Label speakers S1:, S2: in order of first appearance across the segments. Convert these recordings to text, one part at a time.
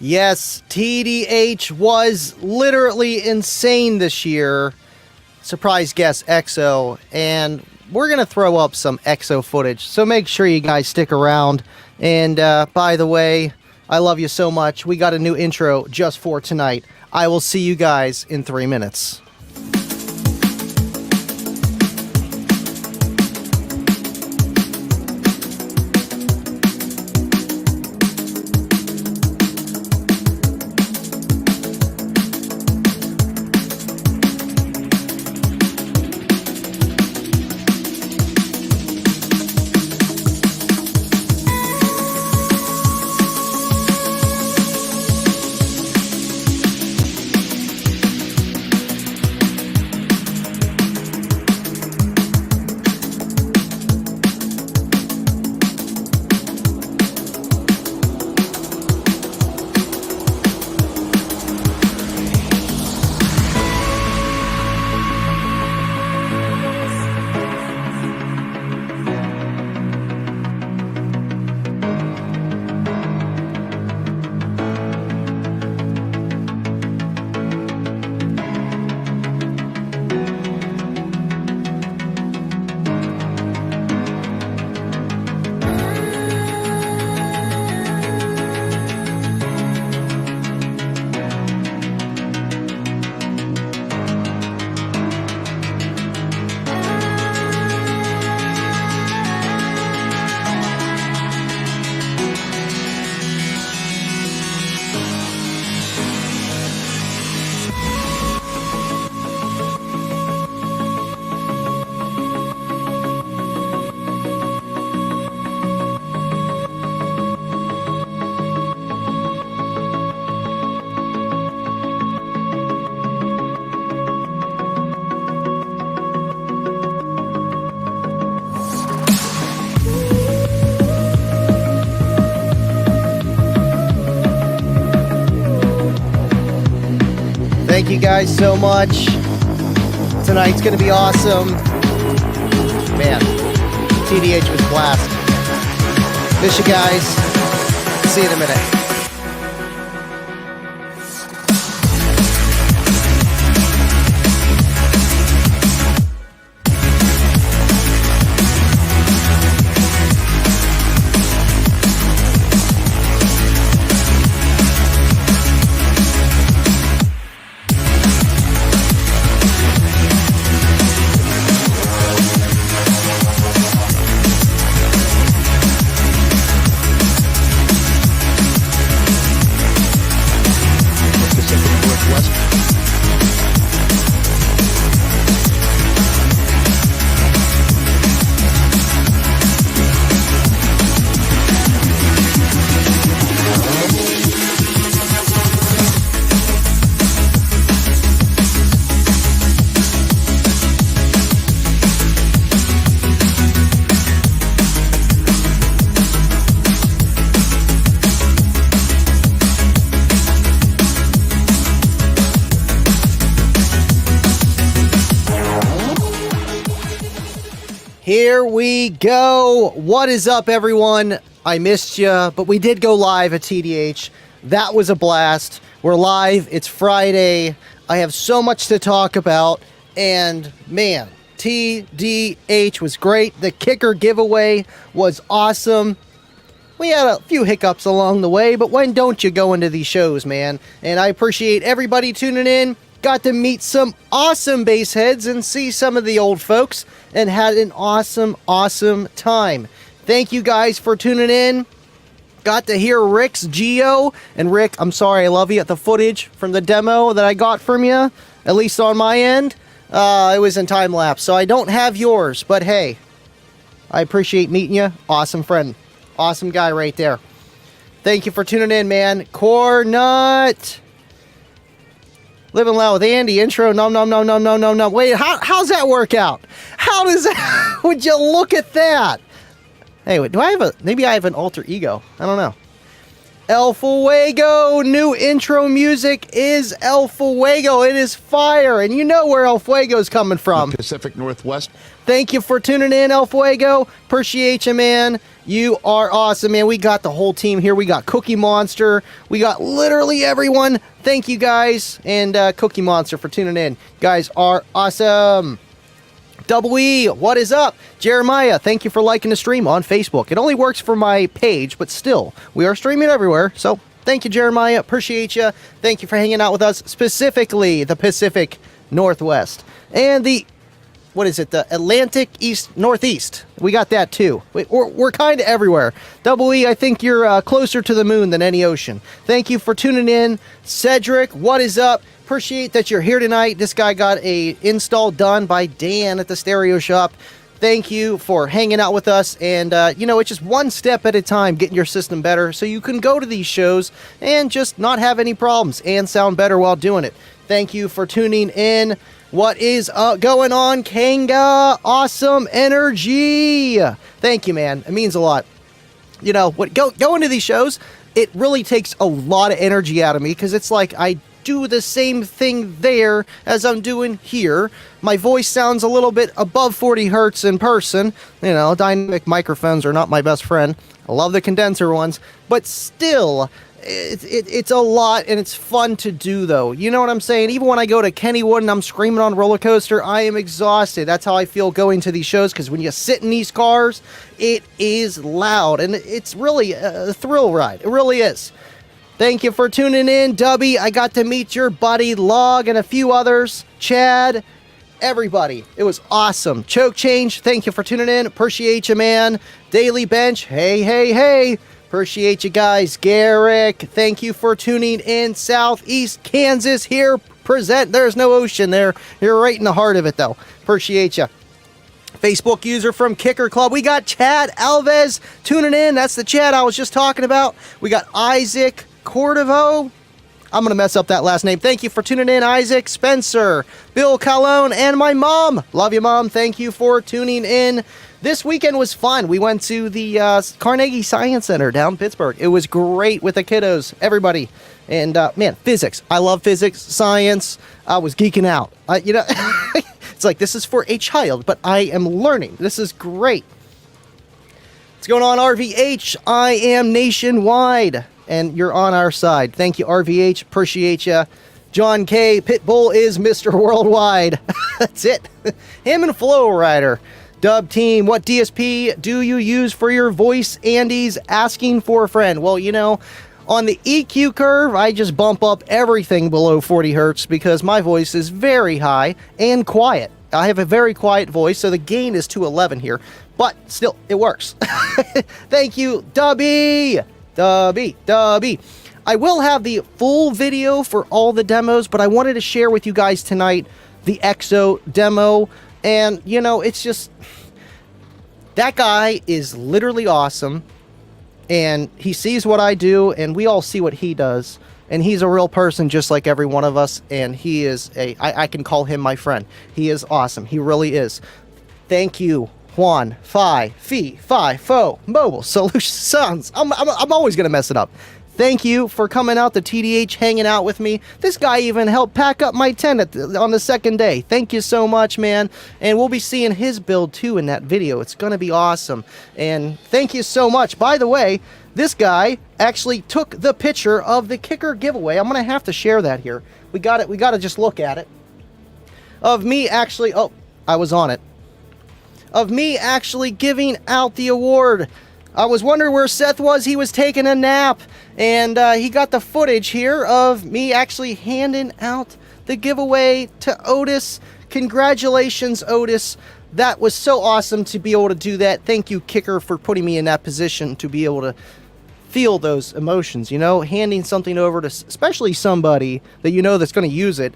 S1: Yes, TDH was literally insane this year. Surprise guest EXO, and we're going to throw up some EXO footage, so make sure you guys stick around. And by the way, I love you so much. We got a new intro just for tonight. I will see you guys in 3 minutes. Thank you guys so much. Tonight's gonna be awesome. Man, TDH was a blast. Miss you guys. See you in a minute. Here we go. What is up, everyone? I missed you, but we did go live at TDH. That was a blast. We're live. It's Friday. I have so much to talk about. And man, TDH was great. The kicker giveaway was awesome. We had a few hiccups along the way, but when don't you go into these shows, man? And I appreciate everybody tuning in. Got to meet some awesome bass heads and see some of the old folks and had an awesome, awesome time. Thank you guys for tuning in. Got to hear Rick's Geo. And Rick, I'm sorry, I love you. The footage from the demo that I got from you, at least on my end, it was in time lapse. So I don't have yours, but hey, I appreciate meeting you. Awesome friend. Awesome guy right there. Thank you for tuning in, man. Cornut. Livin Loud with Andy, intro, no. Wait, how's that work out? How does that, would you look at that? Anyway, maybe I have an alter ego. I don't know. LLwA, new intro music is LLwA. It is fire, and you know where LLwA is coming from.
S2: The Pacific Northwest.
S1: Thank you for tuning in, El Fuego. Appreciate you, man. You are awesome, man. We got the whole team here. We got Cookie Monster. We got literally everyone. Thank you, guys. And Cookie Monster for tuning in. You guys are awesome. Double E, what is up? Jeremiah, thank you for liking the stream on Facebook. It only works for my page, but still, we are streaming everywhere. So thank you, Jeremiah. Appreciate you. Thank you for hanging out with us, specifically the Pacific Northwest. And the, what is it, the Atlantic East Northeast. We got that too. We're kind of everywhere. Double E, I think you're closer to the moon than any ocean. Thank you for tuning in. Cedric, what is up? Appreciate that you're here tonight. This guy got a install done by Dan at the Stereo Shop. Thank you for hanging out with us. And, you know, it's just one step at a time getting your system better so you can go to these shows and just not have any problems and sound better while doing it. Thank you for tuning in. What is going on, Kanga? Awesome energy. Thank you, man. It means a lot. You know, going to these shows, it really takes a lot of energy out of me because it's like I do the same thing there as I'm doing here. My voice sounds a little bit above 40 hertz in person. You know, dynamic microphones are not my best friend. I love the condenser ones, but still, it's a lot, and it's fun to do, though. You know what I'm saying? Even when I go to Kennywood and I'm screaming on roller coaster, I am exhausted. That's how I feel going to these shows, because when you sit in these cars, it is loud, and it's really a thrill ride. It really is. Thank you for tuning in, Dubby. I got to meet your buddy Log and a few others. Chad, everybody. It was awesome. Choke Change, thank you for tuning in. Appreciate you, man. Daily Bench, hey, hey, hey. Appreciate you guys. Garrick, thank you for tuning in. Southeast Kansas here. Present. There's no ocean there. You're right in the heart of it, though. Appreciate you. Facebook user from Kicker Club. We got Chad Alves tuning in. That's the Chad I was just talking about. We got Isaac Cordovo. I'm going to mess up that last name. Thank you for tuning in, Isaac. Spencer, Bill Calone, and my mom. Love you, Mom. Thank you for tuning in. This weekend was fun. We went to the Carnegie Science Center down in Pittsburgh. It was great with the kiddos, everybody. And, man, physics. I love physics, science. I was geeking out. You know, it's like, this is for a child, but I am learning. This is great. What's going on, RVH? I am nationwide, and you're on our side. Thank you, RVH. Appreciate you. John K. Pitbull is Mr. Worldwide. That's it. Him and Flow Rider. Dub Team, what DSP do you use for your voice? Andy's asking for a friend. Well, you know, on the EQ curve, I just bump up everything below 40 hertz because my voice is very high and quiet. I have a very quiet voice, so the gain is 211 here, but still, it works. Thank you, Dubby. Dubby. I will have the full video for all the demos, but I wanted to share with you guys tonight the EXO demo. And, you know, it's just, that guy is literally awesome, and he sees what I do, and we all see what he does, and he's a real person just like every one of us, and he is I can call him my friend. He is awesome. He really is. Thank you, Juan, Fo, Mobile Solutions. I'm always going to mess it up. Thank you for coming out to TDH, hanging out with me. This guy even helped pack up my tent on the second day. Thank you so much, man. And we'll be seeing his build, too, in that video. It's going to be awesome. And thank you so much. By the way, this guy actually took the picture of the Kicker giveaway. I'm going to have to share that here. We got to just look at it. Of me actually... Oh, I was on it. Of me actually giving out the award. I was wondering where Seth was. He was taking a nap. And he got the footage here of me actually handing out the giveaway to Otis. Congratulations, Otis. That was so awesome to be able to do that. Thank you, Kicker, for putting me in that position to be able to feel those emotions, you know, handing something over to especially somebody that you know that's going to use it.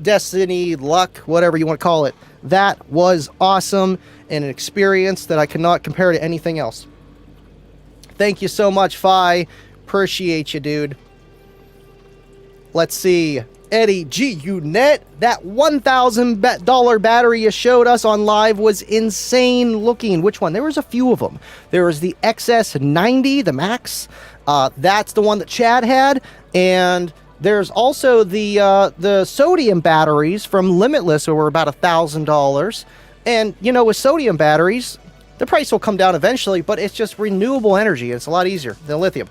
S1: Destiny, luck, whatever you want to call it. That was awesome and an experience that I cannot compare to anything else. Thank you so much, Fi. Appreciate you, dude. Let's see. Eddie G. Unet. That $1,000 battery you showed us on live was insane looking. Which one? There was a few of them. There was the XS90, the Max. That's the one that Chad had. And there's also the sodium batteries from Limitless, that were about $1,000. And, you know, with sodium batteries, the price will come down eventually, but it's just renewable energy. It's a lot easier than lithium.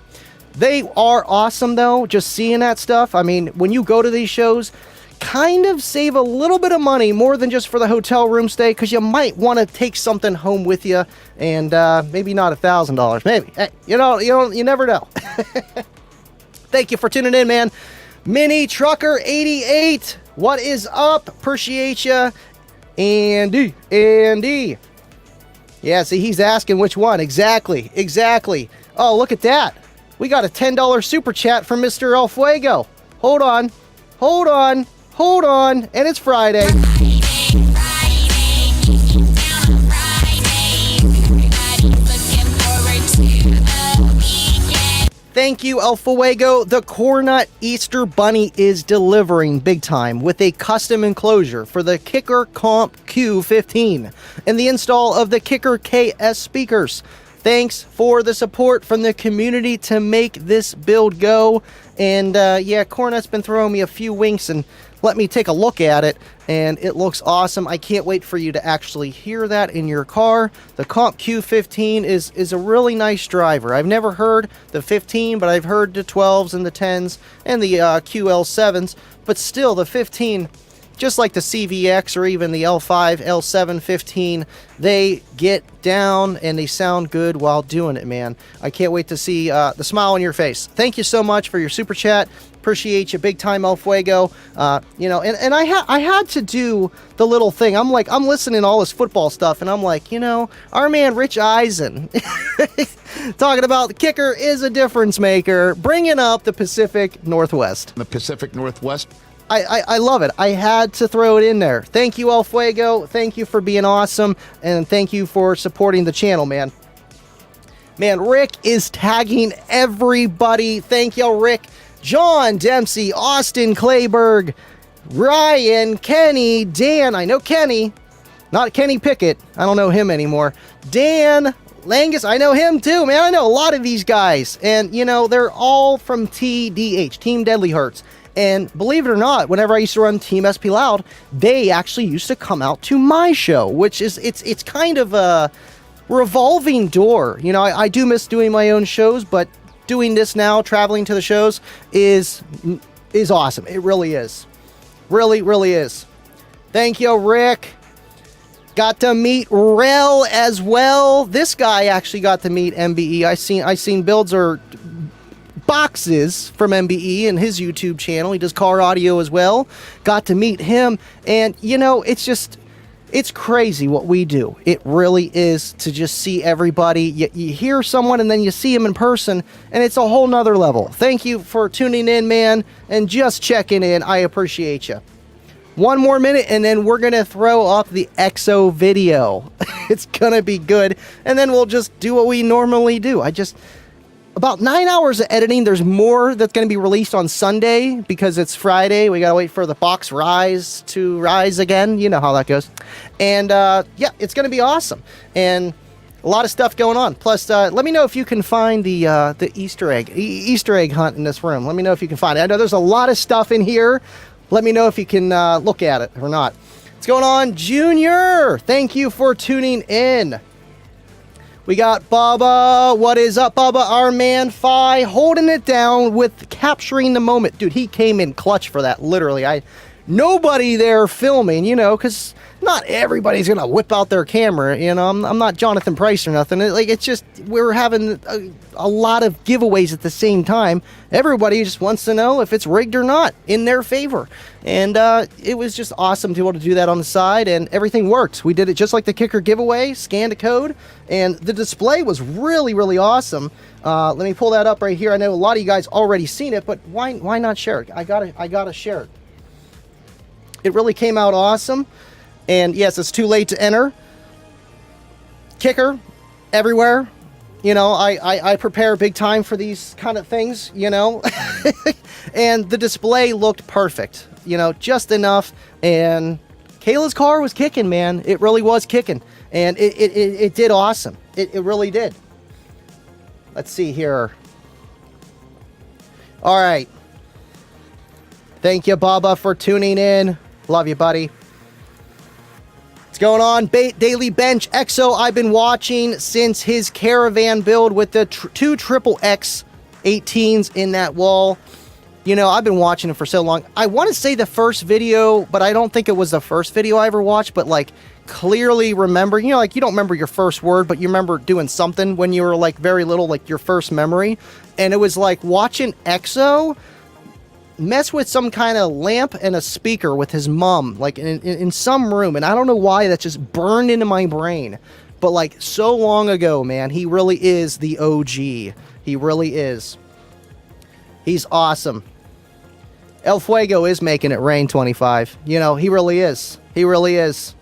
S1: They are awesome, though, just seeing that stuff. I mean, when you go to these shows, kind of save a little bit of money, more than just for the hotel room stay, because you might want to take something home with you, and maybe not $1,000, maybe. Hey, you never know. Thank you for tuning in, man. Mini Trucker 88, what is up? Appreciate you. Andy. Yeah, see, he's asking which one. Exactly. Oh, look at that. We got a $10 super chat from Mr. El Fuego. Hold on. And it's Friday. Thank you, El Fuego. The Cornut Easter Bunny is delivering big time with a custom enclosure for the Kicker Comp Q15 and the install of the Kicker KS speakers. Thanks for the support from the community to make this build go. And yeah, Cornut's been throwing me a few winks and let me take a look at it, and it looks awesome. I can't wait for you to actually hear that in your car. The Comp Q15 is a really nice driver. I've never heard the 15, but I've heard the 12s and the 10s and the QL7s, but still the 15, just like the CVX or even the L5, L7 15, they get down and they sound good while doing it, man. I can't wait to see the smile on your face. Thank you so much for your super chat. Appreciate you big time, El Fuego. You know, and I had to do the little thing. I'm listening to all this football stuff, and I'm like, you know, our man Rich Eisen talking about the kicker is a difference maker, bringing up the Pacific Northwest.
S2: The Pacific Northwest.
S1: I love it. I had to throw it in there. Thank you, El Fuego. Thank you for being awesome, and thank you for supporting the channel, man. Man, Rick is tagging everybody. Thank you, Rick. John Dempsey, Austin Clayberg, Ryan, Kenny, Dan. I know Kenny, not Kenny Pickett. I don't know him anymore. Dan Langus, I know him too, man. I know a lot of these guys, and you know, they're all from TDH, Team Deadly Hertz. And believe it or not, whenever I used to run Team SP Loud, they actually used to come out to my show, which is, it's kind of a revolving door. You know, I do miss doing my own shows, but doing this now, traveling to the shows, is awesome. It really is. Really is. Thank you, Rick. Got to meet Rel as well. This guy actually got to meet MBE. I seen builds or boxes from MBE in his YouTube channel. He does car audio as well. Got to meet him, and you know, it's crazy what we do. It really is, to just see everybody. You hear someone and then you see them in person, and it's a whole nother level. Thank you for tuning in, man, and just checking in. I appreciate you. One more minute, and then we're going to throw up the EXO video. It's going to be good, and then we'll just do what we normally do. About 9 hours of editing. There's more that's going to be released on Sunday because it's Friday. We got to wait for the box rise to rise again. You know how that goes. And yeah, it's going to be awesome. And a lot of stuff going on. Plus, let me know if you can find the Easter egg hunt in this room. Let me know if you can find it. I know there's a lot of stuff in here. Let me know if you can look at it or not. What's going on, Junior? Thank you for tuning in. We got Bubba. What is up, Bubba? Our man Fi holding it down with capturing the moment. Dude, he came in clutch for that, literally. Nobody there filming, you know, because not everybody's going to whip out their camera. You know, I'm not Jonathan Price or nothing. It's just, we're having a lot of giveaways at the same time. Everybody just wants to know if it's rigged or not in their favor. And it was just awesome to be able to do that on the side, and everything worked. We did it just like the Kicker giveaway, scanned a code, and the display was really awesome. Let me pull that up right here. I know a lot of you guys already seen it, but why not share it? I gotta share it. It really came out awesome. And yes, it's too late to enter. Kicker everywhere. You know, I prepare big time for these kind of things, you know. And the display looked perfect, you know, just enough. And Kayla's car was kicking, man. It really was kicking. And it did awesome. It really did. Let's see here. All right. Thank you, Baba, for tuning in. Love you, buddy. What's going on? Daily Bench EXO, I've been watching since his caravan build with the two triple X 18s in that wall. You know, I've been watching him for so long. I want to say the first video, but I don't think it was the first video I ever watched, but like clearly remember, you know, like you don't remember your first word, but you remember doing something when you were like very little, like your first memory. And it was like watching EXO mess with some kind of lamp and a speaker with his mom, like in some room. And I don't know why that just burned into my brain. But like so long ago, man, he really is the OG. He really is. He's awesome. El Fuego is making it rain 25. You know, he really is. He really is.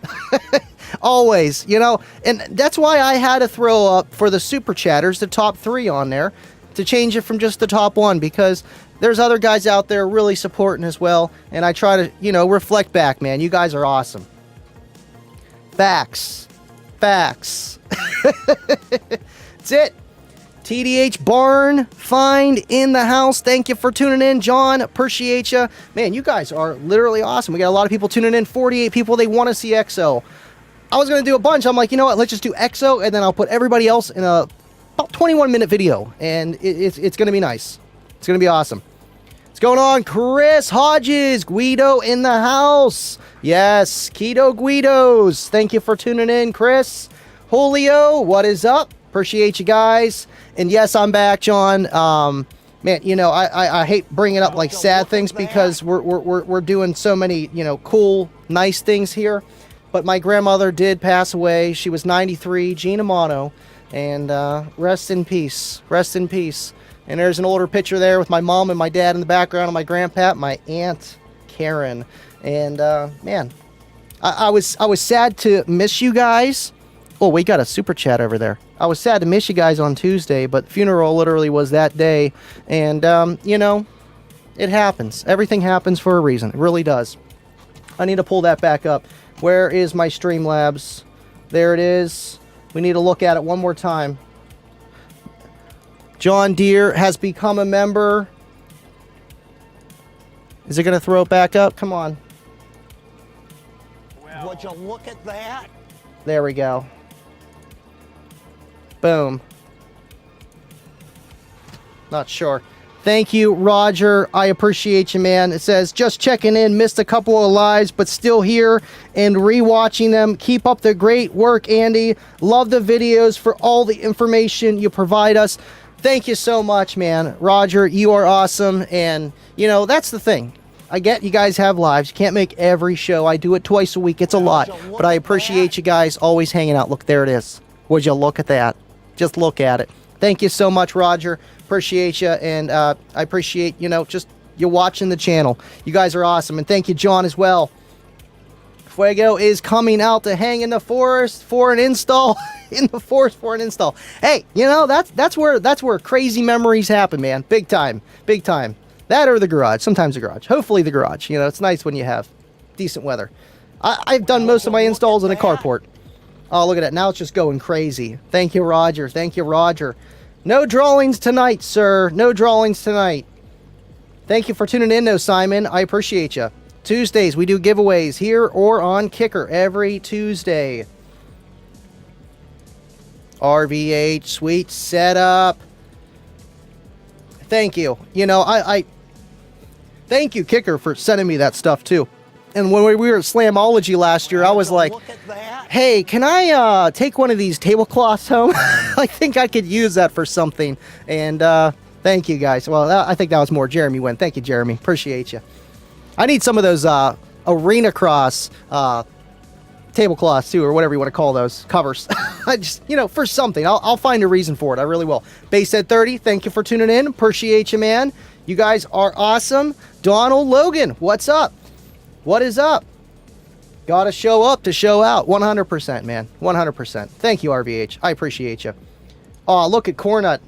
S1: Always, you know. And that's why I had to throw up for the Super Chatters, the top 3 on there, to change it from just the top 1, because there's other guys out there really supporting as well. And I try to, you know, reflect back, man. You guys are awesome. Facts. Facts. That's it. TDH Barn Find in the house. Thank you for tuning in, John. Appreciate you. Man, you guys are literally awesome. We got a lot of people tuning in. 48 people. They want to see EXO. I was going to do a bunch. I'm like, you know what? Let's just do EXO, and then I'll put everybody else in a about 21-minute video. And it's going to be nice. It's going to be awesome. What's going on? Chris Hodges. Guido in the house. Yes, Keto Guidos. Thank you for tuning in, Chris. Julio, what is up? Appreciate you guys. And yes, I'm back, John. Man, you know, I hate bringing up like sad things because we're doing so many, you know, cool, nice things here. But my grandmother did pass away. She was 93, Jean Amano, and rest in peace. Rest in peace. And there's an older picture there with my mom and my dad in the background, and my grandpa, my aunt Karen. And man, I was sad to miss you guys. Oh, we got a super chat over there. I was sad to miss you guys on Tuesday, but funeral literally was that day. And, you know, it happens. Everything happens for a reason. It really does. I need to pull that back up. Where is my Streamlabs? There it is. We need to look at it one more time. John Deere has become a member. Is it going to throw it back up? Come on.
S2: Well, would you look at that?
S1: There we go. Boom. Not sure. Thank you, Roger. I appreciate you, man. It says, just checking in. Missed a couple of lives, but still here and rewatching them. Keep up the great work, Andy. Love the videos for all the information you provide us. Thank you so much, man. Roger, you are awesome. And, you know, that's the thing. I get you guys have lives. You can't make every show. I do it twice a week. It's a lot. But I appreciate you guys always hanging out. Look, there it is. Would you look at that? Just look at it. Thank you so much, Roger. Appreciate you. And I appreciate, you know, just you watching the channel. You guys are awesome. And thank you, John, as well. Fuego is coming out to hang in the forest for an install. In the forest for an install. Hey, you know, that's where crazy memories happen, man. Big time. Big time. That or the garage. Sometimes the garage. Hopefully the garage. You know, it's nice when you have decent weather. I've done most of my installs in a carport. Oh, look at that. Now it's just going crazy. Thank you, Roger. Thank you, Roger. No drawings tonight, sir. No drawings tonight. Thank you for tuning in, though, Simon. I appreciate you. Tuesdays, we do giveaways here or on Kicker every Tuesday. RVH, sweet setup. Thank you. You know, I thank you, Kicker, for sending me that stuff, too. And when we were at Slamology last year, I was like, hey, can I take one of these tablecloths home? I think I could use that for something. And thank you, guys. Well, I think that was more Jeremy went. Thank you, Jeremy. Appreciate you. I need some of those Arena Cross tablecloths, too, or whatever you want to call those, covers. I just, you know, for something. I'll find a reason for it. I really will. Base at 30, thank you for tuning in. Appreciate you, man. You guys are awesome. Donald Logan, what's up? What is up? Gotta show up to show out. 100%, man. 100%. Thank you, RVH. I appreciate you. Oh, look at Cornut.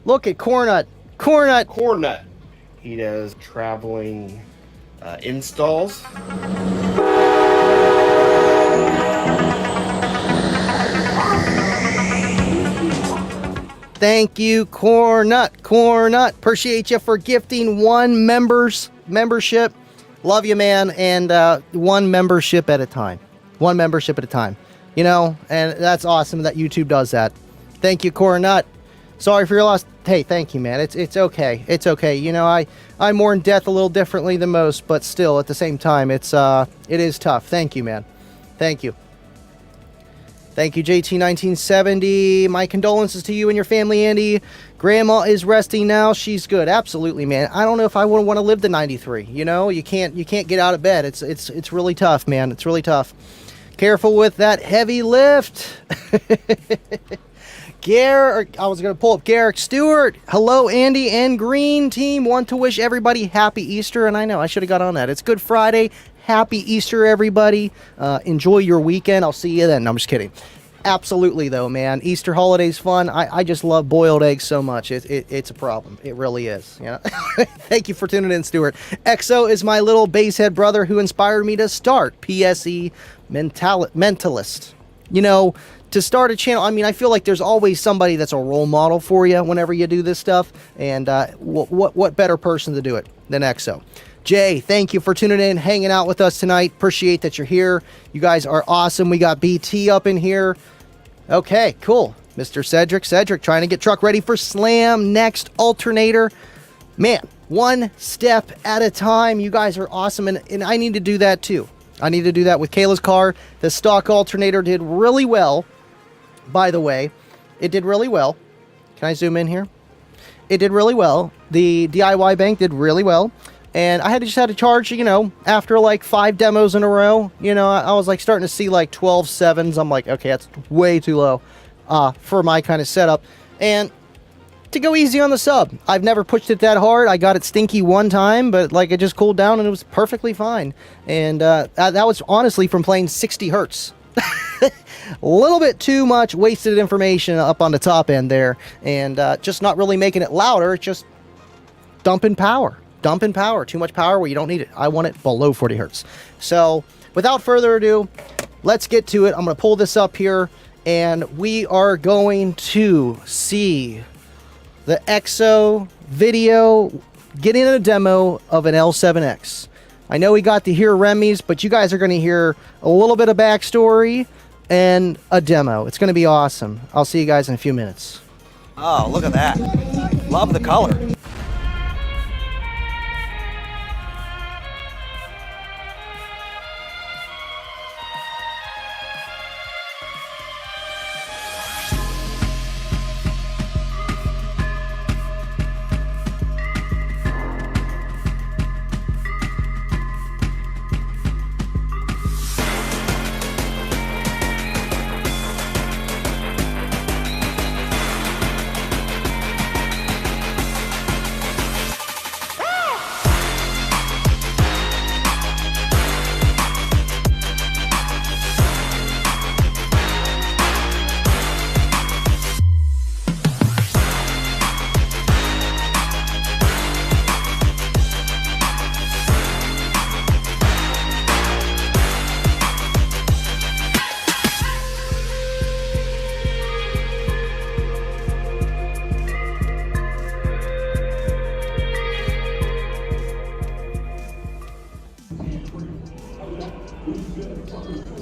S1: Look at Cornut. Cornut.
S3: Cornut. He does traveling installs.
S1: Thank you, Cornut. Cornut. Appreciate you for gifting one membership. Love you, man. And one membership at a time. one membership at a time. You know, and that's awesome that YouTube does that. Thank you, Coronut. Sorry for your loss. Hey, thank you, man. It's okay. It's okay. You know, I mourn death a little differently than most, but still, at the same time, it is tough. Thank you, man. Thank you. Thank you, JT1970. My condolences to you and your family, Andy. Grandma is resting now. She's good. Absolutely, man. I don't know if I would want to live to 93. You know, you can't get out of bed. It's really tough, man. It's really tough. Careful with that heavy lift. I was going to pull up Garrick Stewart. Hello, Andy and Green Team. Want to wish everybody happy Easter. And I know I should have got on that. It's Good Friday. Happy Easter, everybody. Enjoy your weekend. I'll see you then. No, I'm just kidding. Absolutely, though, man. Easter holiday's fun. I just love boiled eggs so much. It's a problem. It really is. You know? Thank you for tuning in, Stuart. EXO is my little basshead brother who inspired me to start PSE Mentalist. You know, to start a channel, I mean, I feel like there's always somebody that's a role model for you whenever you do this stuff. And what better person to do it than EXO? Jay, thank you for tuning in, hanging out with us tonight. Appreciate that you're here. You guys are awesome. We got BT up in here. Okay, cool. Mr. Cedric trying to get truck ready for Slam next alternator. Man, one step at a time. You guys are awesome, and I need to do that too. I need to do that with Kayla's car. The stock alternator did really well, by the way. It did really well. Can I zoom in here? It did really well. The DIY bank did really well. And I just had to charge, you know, after like 5 demos in a row, you know, I was like starting to see like 12 sevens. I'm like, okay, that's way too low for my kind of setup. And to go easy on the sub, I've never pushed it that hard. I got it stinky one time, but like it just cooled down and it was perfectly fine. And that was honestly from playing 60 hertz. A little bit too much wasted information up on the top end there. And just not really making it louder, just dumping power. Dumping power, too much power where you don't need it. I want it below 40 hertz. So without further ado, let's get to it. I'm going to pull this up here and we are going to see the EXO video getting a demo of an L7X. I know we got to hear Remy's, but you guys are going to hear a little bit of backstory and a demo. It's going to be awesome. I'll see you guys in a few minutes.
S2: Oh, look at that. Love the color.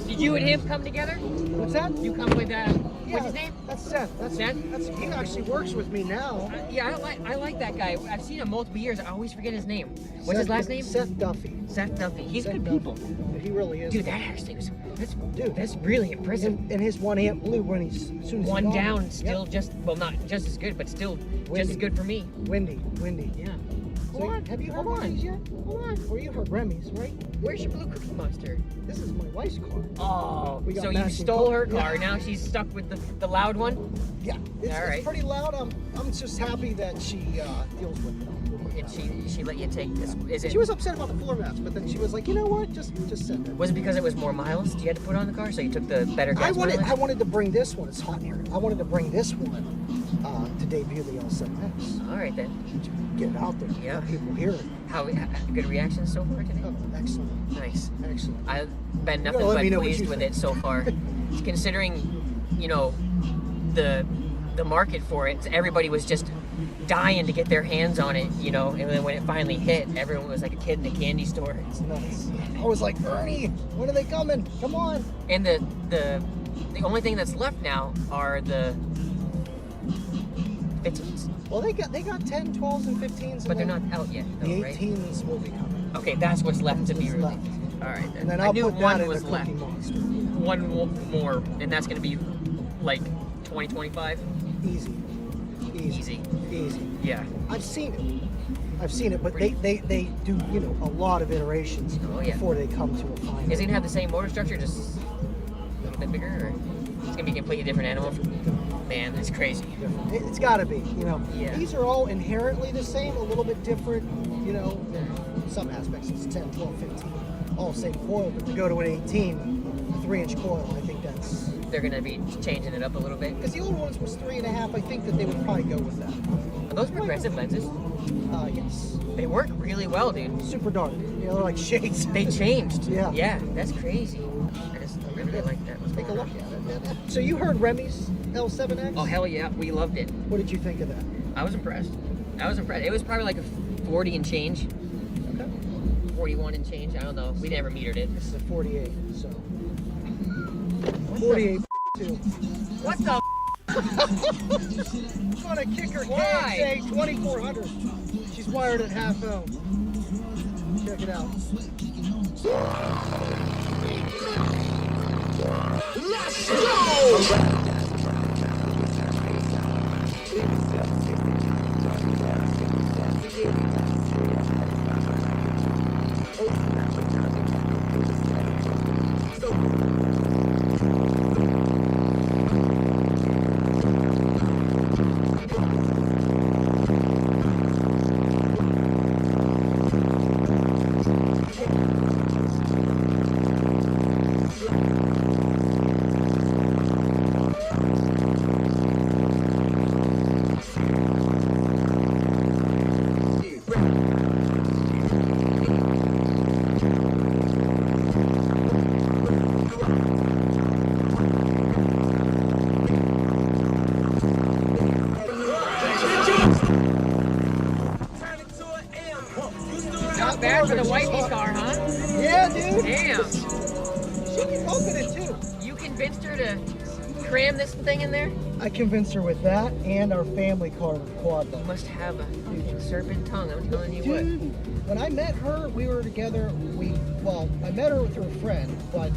S4: Did you and him come together?
S1: What's that?
S4: You come with what's his name?
S1: That's Seth.
S4: Seth?
S1: He actually works with me now.
S4: Yeah, I like that guy. I've seen him multiple years. I always forget his name. What's his last name?
S1: Seth Duffy.
S4: Seth Duffy. He's
S1: Seth
S4: good
S1: Duffy.
S4: people.
S1: He really is.
S4: Dude, that actually was that's really impressive.
S1: And his 1 amp blue when he's as soon as
S4: One
S1: he got
S4: down,
S1: it.
S4: still
S1: Yep.
S4: just not just as good, but still
S1: Windy.
S4: just as good for me.
S1: windy.
S4: Yeah.
S1: So
S4: Hold on.
S1: have you heard
S4: Hold on.
S1: Remy's yet?
S4: Hold on.
S1: Or you heard Remy's, right?
S4: Where's your blue Cookie Monster?
S1: This is my wife's car.
S4: Oh,
S1: We got
S4: so you
S1: matching
S4: stole her
S1: color.
S4: car. Now she's stuck with the loud one.
S1: Yeah, it's
S4: All right.
S1: pretty loud. I'm just happy that she deals with it.
S4: And she let you take this. Is it?
S1: She was upset about the floor mats, but then she was like, you know what? Just send it.
S4: Was it because it was more miles you had to put on the car, so you took the better gas mileage?
S1: I wanted to bring this one. It's hot in here. I wanted to bring this one to debut the L7X.
S4: All right then.
S1: Get it out there.
S4: Yeah.
S1: Let people hear it.
S4: How good reactions so far today?
S1: Oh, excellent.
S4: Nice.
S1: Excellent.
S4: I've been
S1: You
S4: nothing
S1: gotta let
S4: but
S1: me know what
S4: pleased
S1: you
S4: with
S1: think.
S4: it so far. Considering, you know, the market for it, everybody was just dying to get their hands on it, you know. And then when it finally hit, everyone was like a kid in a candy store.
S1: It's nuts. I was like, Ernie, when are they coming? Come on.
S4: And the only thing that's left now are the 15s.
S1: Well, they got 10, 12s, and 15s.
S4: But they're not out yet, though,
S1: The
S4: right?
S1: 18s will be coming.
S4: Okay, that's what's left to be
S1: That's
S4: released.
S1: left.
S4: All right, then.
S1: And then
S4: I
S1: I'll
S4: knew
S1: put that
S4: one
S1: in
S4: was
S1: the
S4: left.
S1: Cookie Monster.
S4: One more, and that's going to be like 2025.
S1: Easy.
S4: Yeah.
S1: I've seen it, but they do, you know, a lot of iterations
S4: Oh, yeah.
S1: before they come to a final.
S4: Is it gonna have the same motor structure, just a little bit bigger, or it's gonna be a completely different animal? Man, that's crazy.
S1: It's got to be, you know.
S4: Yeah.
S1: These are all inherently the same, a little bit different, you know. In some aspects, it's 10, 12, 15, all same coil. But to go to an 18, a 3-inch coil, I think that's...
S4: They're gonna be changing it up a little bit.
S1: Because the old ones was 3.5, I think that they would probably go with that.
S4: Are those progressive lenses?
S1: Yes.
S4: They work really well, dude.
S1: Super dark. You know, they're like shades.
S4: They changed.
S1: Yeah.
S4: Yeah, that's crazy. I really like that.
S1: Take a look at it. So you heard Remy's L7X?
S4: Oh, hell yeah, we loved it.
S1: What did you think of that?
S4: I was impressed. It was probably like a 40 and change.
S1: Okay.
S4: 41 and change, I don't know. We never metered it.
S1: This is a 48, so...
S4: What
S1: 48 too.
S4: What the
S1: I'm gonna kick her
S4: Why?
S1: KXA 2400. She's wired at half ohm. Check it out.
S5: Let's go!
S4: Not bad for the wifey's car, huh?
S1: Yeah, dude.
S4: Damn.
S1: She can open it too.
S4: You convinced her to cram this thing in there?
S1: I convinced her with that and our family car quad
S4: You
S1: though.
S4: must have a serpent tongue, I'm telling you what.
S1: Dude, when I met her, we were together. I met her through a friend, but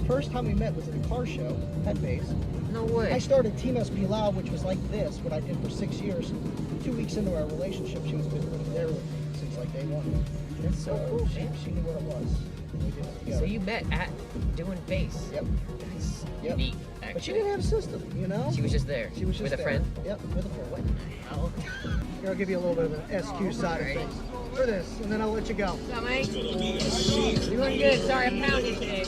S1: first time we met was at a car show at Bass.
S4: No
S1: I
S4: way.
S1: started Team SPL LAB, which was like this, what I did for 6 years. 2 weeks into our relationship, she was there with me since like day one.
S4: That's so cool,
S1: she,
S4: man.
S1: she knew what it was. We did it together.
S4: So you met at doing bass.
S1: Yep.
S4: That's
S1: Yep.
S4: neat,
S1: But she
S4: actually.
S1: didn't have a system, you know?
S4: She was just there.
S1: She was just
S4: with a
S1: there.
S4: friend.
S1: Yep, with a friend.
S4: What the hell?
S1: Here, I'll give you a little bit of an SQ side of
S4: Alright.
S1: things for this, and then I'll let you go.
S4: What's up, mate? Doing good. Sorry, I pounded you today.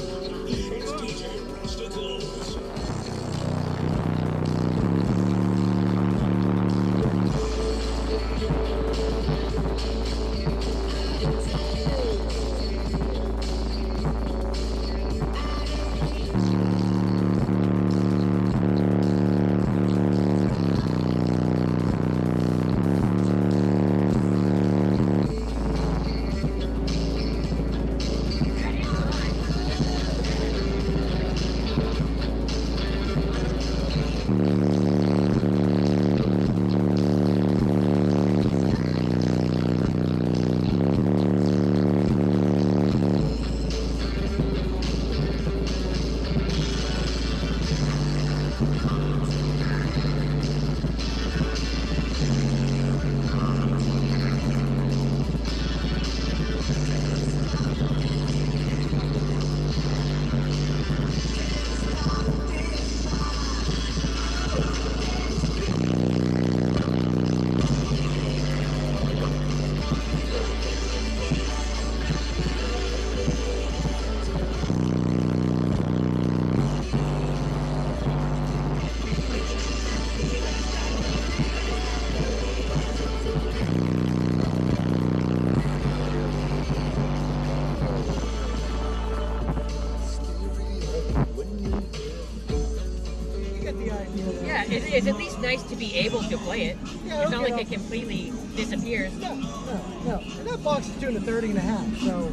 S4: it's at least nice to be able to play it.
S6: Yeah,
S4: It's not
S6: okay,
S4: like it completely disappears.
S6: No. And that box is tuned to 30.5, so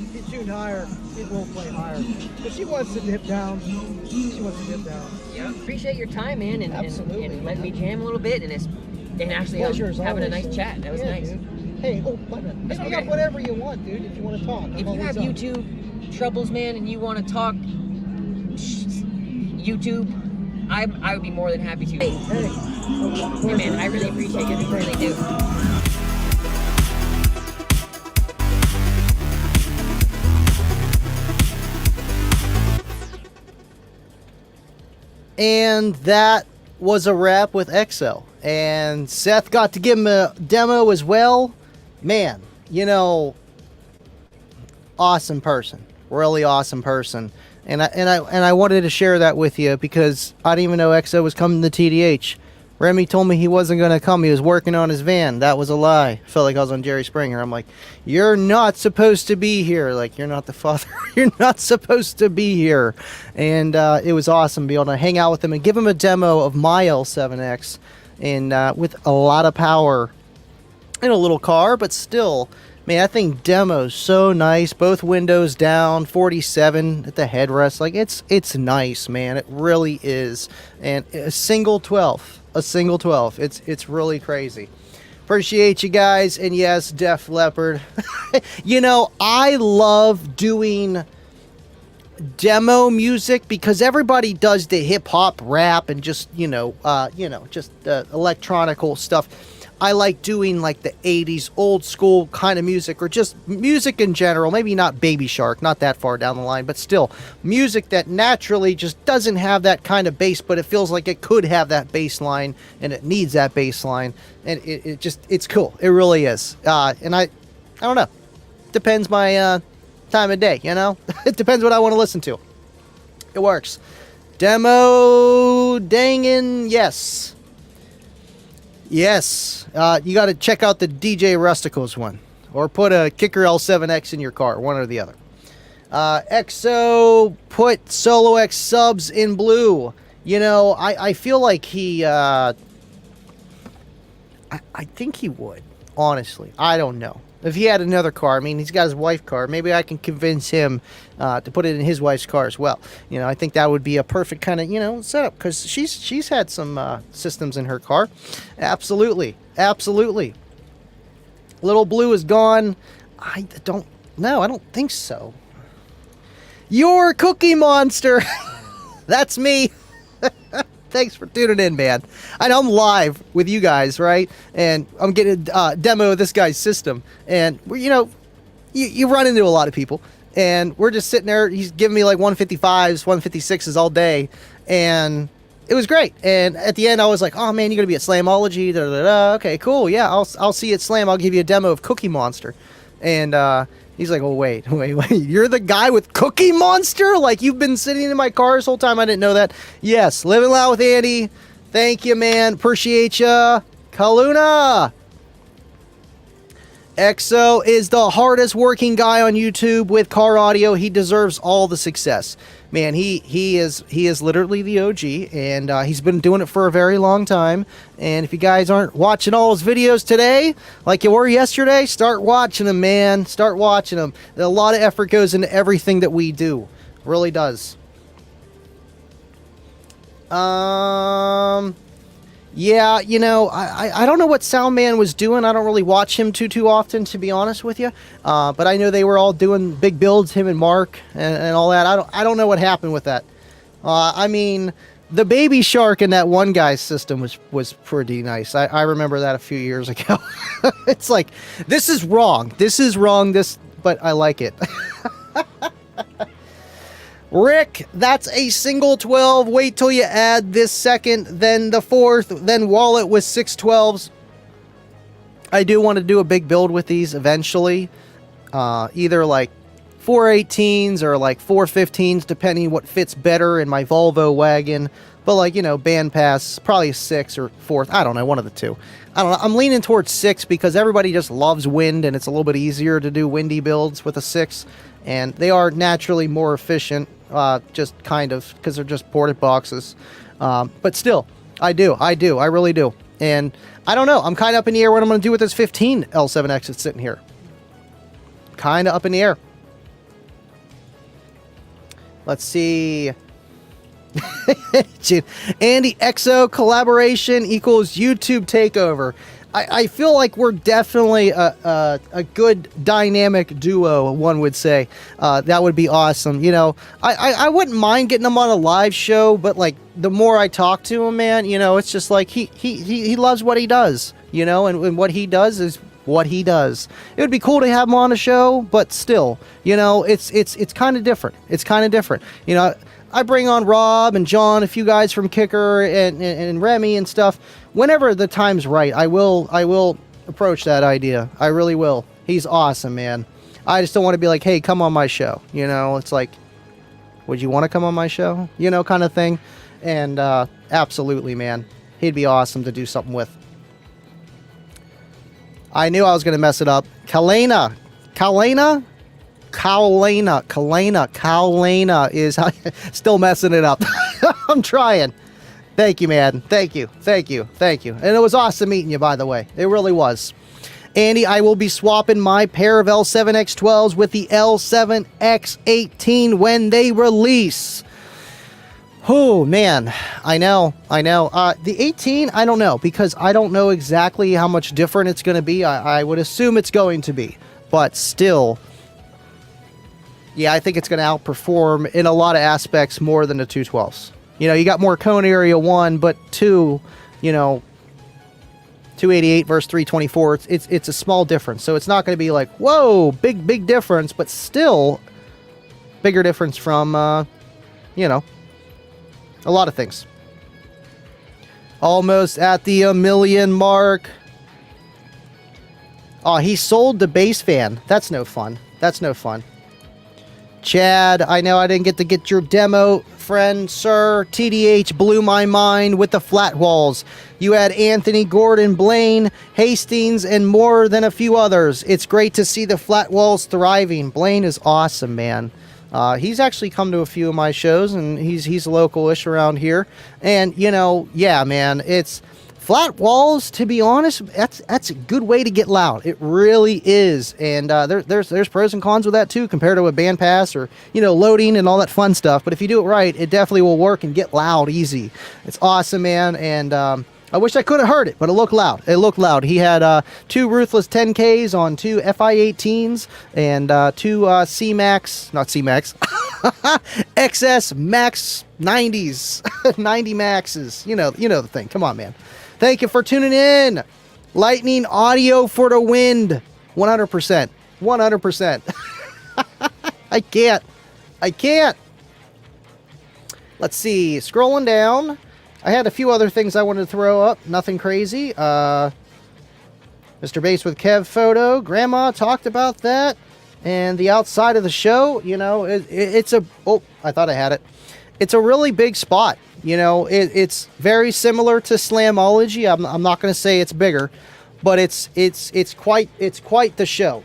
S6: if it's tuned higher, it will play higher. If she wants to dip down, she wants to dip down.
S4: Yeah. Appreciate your time, man, and letting me jam a little bit and actually
S6: Pleasure is
S4: having a
S6: always,
S4: nice chat. That was
S6: yeah,
S4: nice.
S6: Dude. Hey, hit me up whatever you want, dude, if you want to talk.
S4: If you have YouTube troubles, man, and you want to talk YouTube, I would be more than happy to. Hey, man, I really appreciate it. I really do.
S1: And that was a wrap with XO. And Seth got to give him a demo as well. Man, you know, awesome person. Really awesome person. And I wanted to share that with you because I didn't even know XO was coming to TDH. Remy told me he wasn't going to come. He was working on his van. That was a lie. I felt like I was on Jerry Springer. I'm like, you're not supposed to be here. Like, you're not the father. You're not supposed to be here. And it was awesome to be able to hang out with him and give him a demo of my L7X. And with a lot of power in a little car, but still, man, that thing demo's so nice. Both windows down, 47 at the headrest. Like, it's nice, man. It really is. And a single 12. A single 12. It's really crazy. Appreciate you guys. And yes, Def Leppard. You know, I love doing demo music because everybody does the hip hop rap and just, just electronical stuff. I like doing like the 80s old school kind of music, or just music in general. Maybe not Baby Shark, not that far down the line, but still music that naturally just doesn't have that kind of bass, but it feels like it could have that bass line and it needs that bass line. And it's cool. It really is. And I don't know. Depends my time of day, you know? It depends what I want to listen to. It works. Demo dangin', yes. Yes, you got to check out the DJ Rusticals one, or put a Kicker L7X in your car, one or the other. XO put Solo X subs in blue. You know, I feel like he, I think he would, honestly. I don't know. If he had another car, I mean, he's got his wife's car. Maybe I can convince him to put it in his wife's car as well. You know, I think that would be a perfect kind of, setup, because she's had some systems in her car. Absolutely. Absolutely. Little Blue is gone. I don't think so. Your Cookie Monster. That's me. Thanks for tuning in, man. I know I'm live with you guys, right? And I'm getting a demo of this guy's system. And, you run into a lot of people. And we're just sitting there. He's giving me like 155s, 156s all day. And it was great. And at the end, I was like, oh, man, you're going to be at Slamology. Da, da, da. Okay, cool. Yeah, I'll see you at Slam. I'll give you a demo of Cookie Monster. And he's like, oh, wait. You're the guy with Cookie Monster? Like, you've been sitting in my car this whole time? I didn't know that. Yes, Livin Loud with Andy. Thank you, man. Appreciate ya. Kaluna. XO is the hardest working guy on YouTube with car audio. He deserves all the success. Man, he is literally the OG, and he's been doing it for a very long time. And if you guys aren't watching all his videos today, like you were yesterday, start watching them, man. Start watching them. A lot of effort goes into everything that we do. Really does. Yeah, I don't know what Soundman was doing. I don't really watch him too often, to be honest with you. But I know they were all doing big builds, him and Mark and all that. I don't know what happened with that. I mean, the Baby Shark in that one guy's system was pretty nice. I remember that a few years ago. It's like, this is wrong. This is wrong. But I like it. Rick, that's a single 12. Wait till you add this second, then the fourth, then wallet with 6 12s. I do want to do a big build with these eventually. Either like 418s or like 415s, depending what fits better in my Volvo wagon. But like, band pass, probably a 6 or 4th. I don't know, one of the two. I don't know. I'm leaning towards 6 because everybody just loves wind, and it's a little bit easier to do windy builds with a 6. And they are naturally more efficient. just kind of, because they're just ported boxes. But still, I really do. And I don't know, I'm kind of up in the air what I'm going to do with this 15 L7X that's sitting here. Kind of up in the air. Let's see. Andy EXO collaboration equals YouTube takeover. I feel like we're definitely a good dynamic duo, one would say. That would be awesome. You know, I wouldn't mind getting him on a live show, but like the more I talk to him, man, you know, it's just like he loves what he does, you know, and what he does is what he does. It would be cool to have him on a show, but still, you know, it's kind of different. It's kind of different. You know, I bring on Rob and John, a few guys from Kicker and Remy and stuff. Whenever the time's right, I will approach that idea. I really will. He's awesome, man. I just don't want to be like, hey, come on my show. You know, it's like, would you want to come on my show? You know, kind of thing. And absolutely, man. He'd be awesome to do something with. I knew I was going to mess it up. Kalena is still messing it up. I'm trying. Thank you, man. Thank you. And it was awesome meeting you, by the way. It really was. Andy, I will be swapping my pair of L7X12s with the L7X18 when they release. Oh, man. I know. The 18, I don't know, because I don't know exactly how much different it's going to be. I would assume it's going to be. But still, yeah, I think it's going to outperform in a lot of aspects more than the 212s. You know, you got more cone area 1, but 2, you know, 288 versus 324, it's a small difference. So it's not going to be like, whoa, big difference, but still bigger difference from, you know, a lot of things. Almost at the 1 million mark. Oh, he sold the bass fan. That's no fun. Chad, I know I didn't get to get your demo, friend, sir. TDH blew my mind with the flat walls. You had Anthony, Gordon, Blaine, Hastings, and more than a few others. It's great to see the flat walls thriving. Blaine is awesome, man. He's actually come to a few of my shows, and he's local-ish around here. And, you know, yeah, man, it's flat walls, to be honest, that's a good way to get loud. It really is. And there's pros and cons with that, too, compared to a bandpass or, you know, loading and all that fun stuff. But if you do it right, it definitely will work and get loud easy. It's awesome, man. And I wish I could have heard it, but it looked loud. He had 2 Ruthless 10Ks on 2 FI-18s and 2 C-Max, not C-Max, XS Max 90s, 90 Maxes. You know the thing. Come on, man. Thank you for tuning in. Lightning audio for the wind. 100%. 100%. I can't. Let's see. Scrolling down. I had a few other things I wanted to throw up. Nothing crazy. Mr. Bass with Kev photo. Grandma talked about that. And the outside of the show, you know, it's a... Oh, I thought I had it. It's a really big spot. You know, it's very similar to Slamology. I'm not going to say it's bigger, but it's quite the show.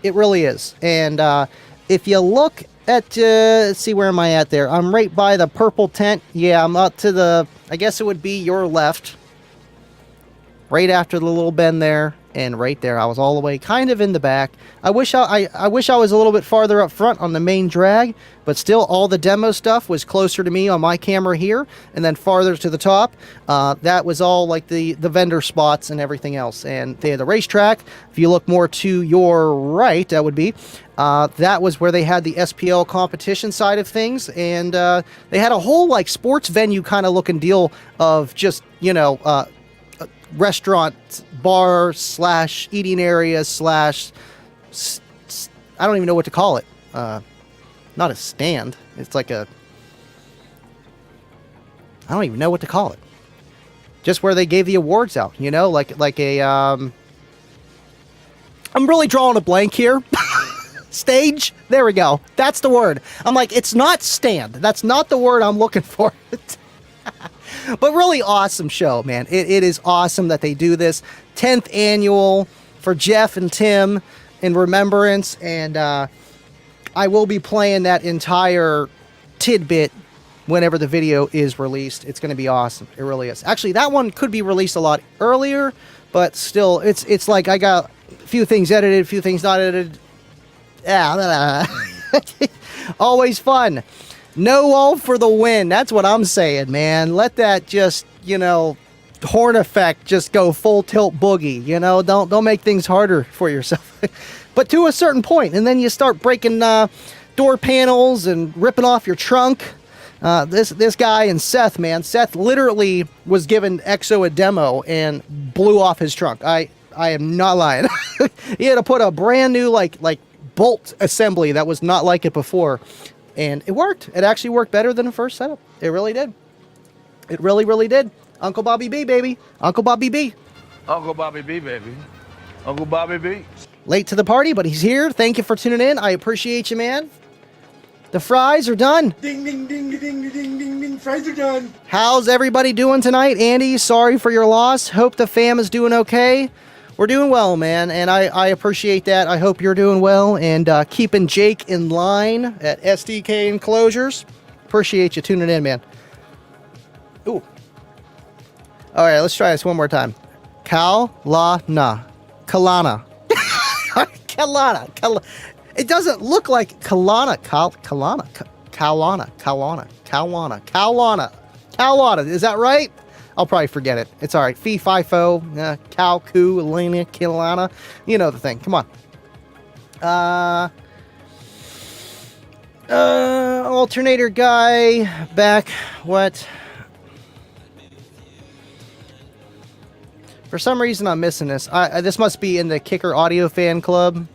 S1: It really is. And if you look at, let's see, where am I at there? I'm right by the purple tent. Yeah, I'm up to the, I guess it would be your left. Right after the little bend there. And right there, I was all the way kind of in the back. I wish I was a little bit farther up front on the main drag, but still all the demo stuff was closer to me on my camera here, and then farther to the top. That was all like the vendor spots and everything else. And they had the racetrack. If you look more to your right, that would be, that was where they had the SPL competition side of things. And they had a whole like sports venue kind of looking deal of just, you know, restaurant, bar / eating area / I don't even know what to call it. Not a stand. It's like a... I don't even know what to call it. Just where they gave the awards out, you know? Like a... I'm really drawing a blank here. Stage? There we go. That's the word. I'm like, it's not stand. That's not the word I'm looking for. But really awesome show, man. It is awesome that they do this. 10th annual for Jeff and Tim in remembrance. And I will be playing that entire tidbit whenever the video is released. It's going to be awesome. It really is. Actually, that one could be released a lot earlier, but still, it's like I got a few things edited, a few things not edited. Yeah, always fun. No all for the win. That's what I'm saying, man. Let that just, you know, horn effect just go full tilt boogie. You know, don't make things harder for yourself. But to a certain point, and then you start breaking door panels and ripping off your trunk. This guy and Seth, man, Seth literally was giving EXO a demo and blew off his trunk. I am not lying. He had to put a brand new like bolt assembly that was not like it before, and it worked. It actually worked better than the first setup. It really did. It really did. Uncle Bobby B, baby. Uncle Bobby B.
S5: Uncle Bobby B, baby. Uncle Bobby B.
S1: Late to the party, but he's here. Thank you for tuning in. I appreciate you, man. The fries are done.
S3: Ding, ding, ding, ding, ding, ding, ding. Fries are done.
S1: How's everybody doing tonight? Andy, sorry for your loss. Hope the fam is doing okay. We're doing well, man, and I appreciate that. I hope you're doing well and keeping Jake in line at SDK Enclosures. Appreciate you tuning in, man. Ooh. All right, let's try this one more time. Kalana. Kalana. Kalana. It doesn't look like Kalana. Kalana. Is that right? I'll probably forget it. It's all right. Fee, fi, fo, cow, coo, Elena, Kilana. You know the thing. Come on. Alternator guy back. What? For some reason, I'm missing this. This must be in the Kicker Audio Fan Club.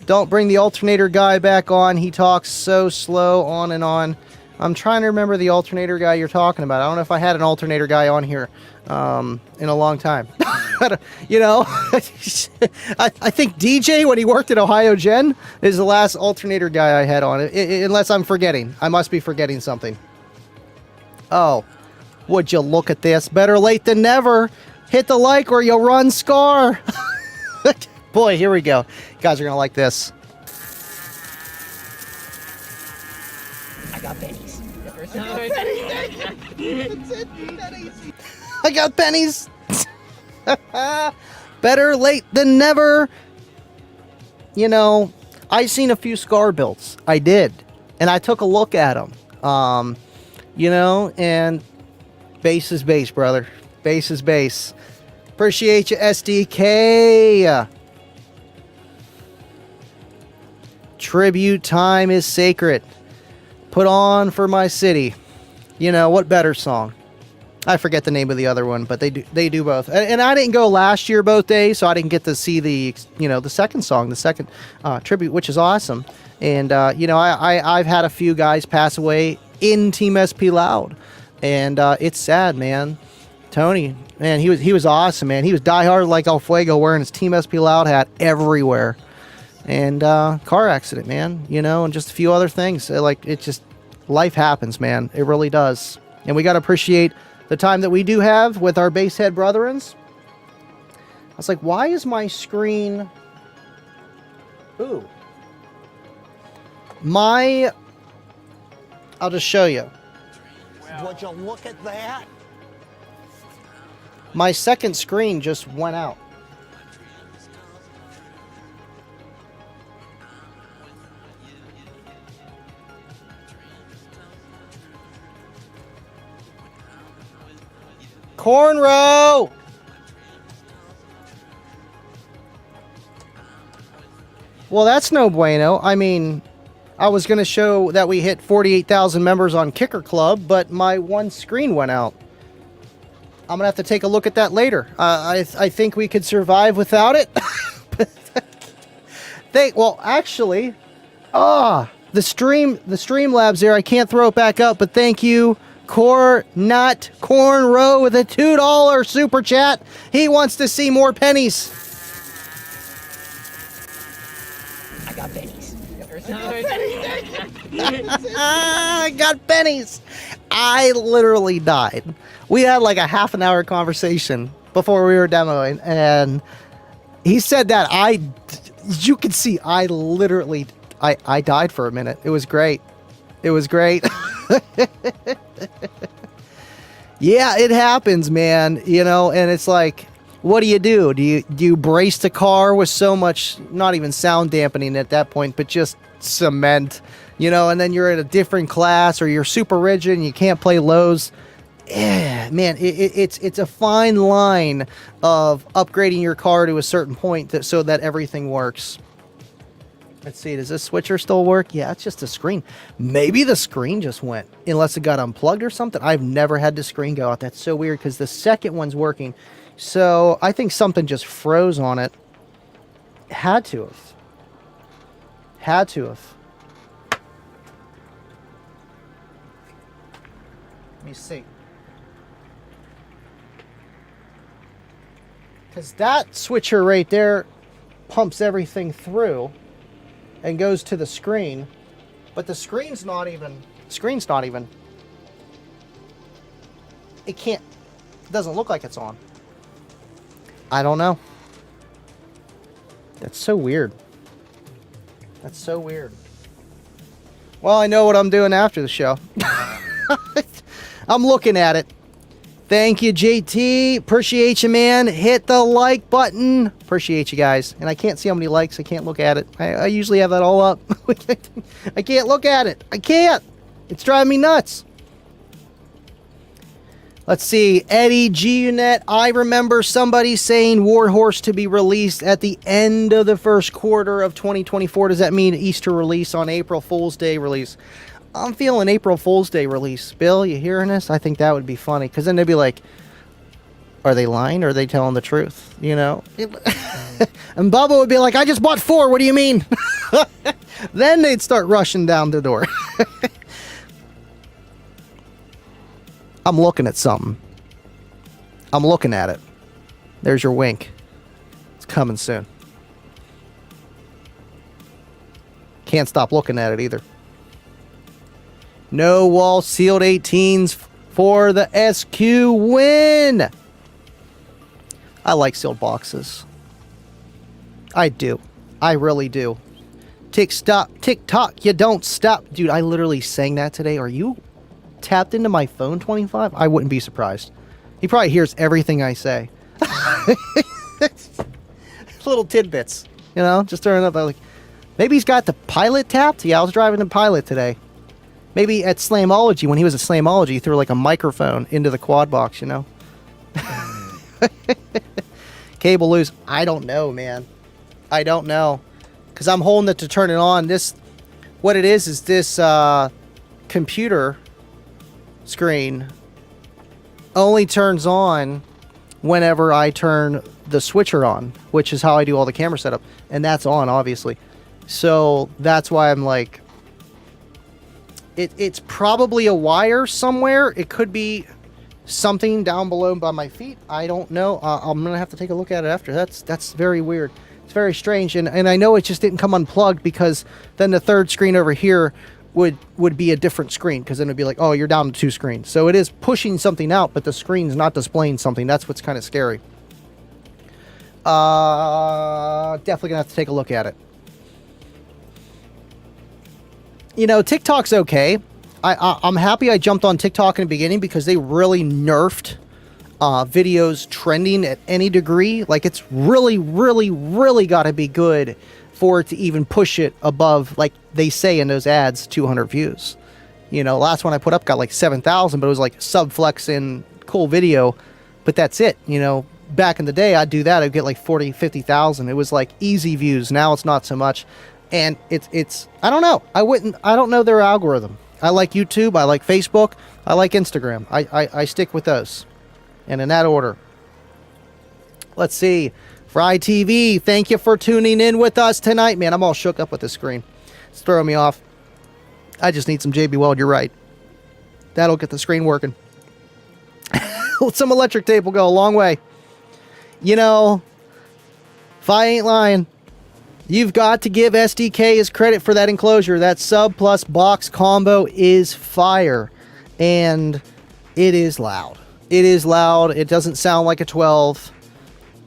S1: Don't bring the alternator guy back on. He talks so slow, on and on. I'm trying to remember the alternator guy you're talking about. I don't know if I had an alternator guy on here in a long time. You know, I think DJ, when he worked at Ohio Gen, is the last alternator guy I had on. Unless I'm forgetting. I must be forgetting something. Oh, would you look at this? Better late than never. Hit the like or you'll run scar. Boy, here we go. You guys are going to like this.
S4: I got pennies.
S1: I got pennies. Better late than never. You know, I seen a few scar builds. I did. And I took a look at them. You know, and bass is bass, brother. Bass is bass. Appreciate you, SDK. Tribute time is sacred. Put on for my city. You know, what better song? I forget the name of the other one, but they do both. And I didn't go last year both days, so I didn't get to see the second song, the second tribute, which is awesome. And you know, I've had a few guys pass away in Team SP Loud, and it's sad, man. Tony, man, he was awesome, man. He was diehard like El Fuego, wearing his Team SP Loud hat everywhere. And car accident, man, you know, and just a few other things. Like, it just, life happens, man. It really does. And we got to appreciate the time that we do have with our basshead brethrens. I was like, why is my screen... Ooh. I'll just show you.
S2: Would you look at that?
S1: My second screen just went out. Cornrow! Well, that's no bueno. I mean, I was going to show that we hit 48,000 members on Kicker Club, but my one screen went out. I'm going to have to take a look at that later. I think we could survive without it. Well, actually, the Streamlabs there, I can't throw it back up, but thank you. Cornrow with a $2 super chat. He wants to see more pennies.
S4: I got pennies.
S1: I got pennies. I literally died. We had like a half an hour conversation before we were demoing, and he said that you could see I died for a minute. It was great. It was great. Yeah, it happens, man. You know, and it's like, what do? Do you brace the car with so much, not even sound dampening at that point, but just cement, you know, and then you're in a different class, or you're super rigid and you can't play lows. Yeah, man, it's a fine line of upgrading your car to a certain point so that everything works. Let's see, does this switcher still work? Yeah, it's just a screen. Maybe the screen just went, unless it got unplugged or something. I've never had the screen go out. That's so weird, because the second one's working. So I think something just froze on it. Had to have. Had to have. Let me see. Because that switcher right there pumps everything through and goes to the screen, but the screen's not even, it doesn't look like it's on. I don't know. That's so weird. That's so weird. Well, I know what I'm doing after the show. I'm looking at it. Thank you, JT. Appreciate you, man. Hit the like button. Appreciate you guys. And I can't see how many likes. I can't look at it. I usually have that all up. I can't look at it. I can't. It's driving me nuts. Let's see. Eddie G-Unit. I remember somebody saying Warhorse to be released at the end of the first quarter of 2024. Does that mean Easter release on April Fool's Day release? I'm feeling April Fool's Day release. Bill, you hearing this? I think that would be funny, because then they'd be like, are they lying or are they telling the truth? You know? And Bubba would be like, I just bought 4. What do you mean? Then they'd start rushing down the door. I'm looking at something. I'm looking at it. There's your wink. It's coming soon. Can't stop looking at it either. No wall sealed 18s for the SQ win. I like sealed boxes. I do. I really do. Tick-tock, you don't stop. Dude, I literally sang that today. Are you tapped into my phone, 25? I wouldn't be surprised. He probably hears everything I say. Little tidbits, you know, just throwing up. Like, maybe he's got the Pilot tapped. Yeah, I was driving the Pilot today. Maybe at Slamology, when he was at Slamology, he threw like a microphone into the quad box, you know? Cable loose. I don't know, man. I don't know. Because I'm holding it to turn it on. What it is this computer screen only turns on whenever I turn the switcher on, which is how I do all the camera setup. And that's on, obviously. So that's why I'm like, it's probably a wire somewhere. It could be something down below by my feet. I don't know. I'm gonna have to take a look at it after. That's very weird. It's very strange, and I know it just didn't come unplugged, because then the third screen over here would be a different screen, because then it'd be like, oh, you're down to 2 screens. So it is pushing something out, but the screen's not displaying something. That's what's kind of scary. Definitely gonna have to take a look at it. You know, TikTok's okay. I'm happy I jumped on TikTok in the beginning, because they really nerfed videos trending at any degree. Like, it's really, really, really got to be good for it to even push it above, like they say in those ads, 200 views. You know, last one I put up got like 7,000, but it was like subflexing, cool video, but that's it. You know, back in the day, I'd do that. I'd get like 40, 50,000. It was like easy views. Now it's not so much. And it's I don't know. I don't know their algorithm. I like YouTube. I like Facebook. I like Instagram. I stick with those. And in that order. Let's see. Fry TV, thank you for tuning in with us tonight. Man, I'm all shook up with this screen. It's throwing me off. I just need some JB Weld. You're right. That'll get the screen working. Some electric tape will go a long way. You know, if I ain't lying, you've got to give SDK his credit for that enclosure. That sub plus box combo is fire. And it is loud. It is loud. It doesn't sound like a 12.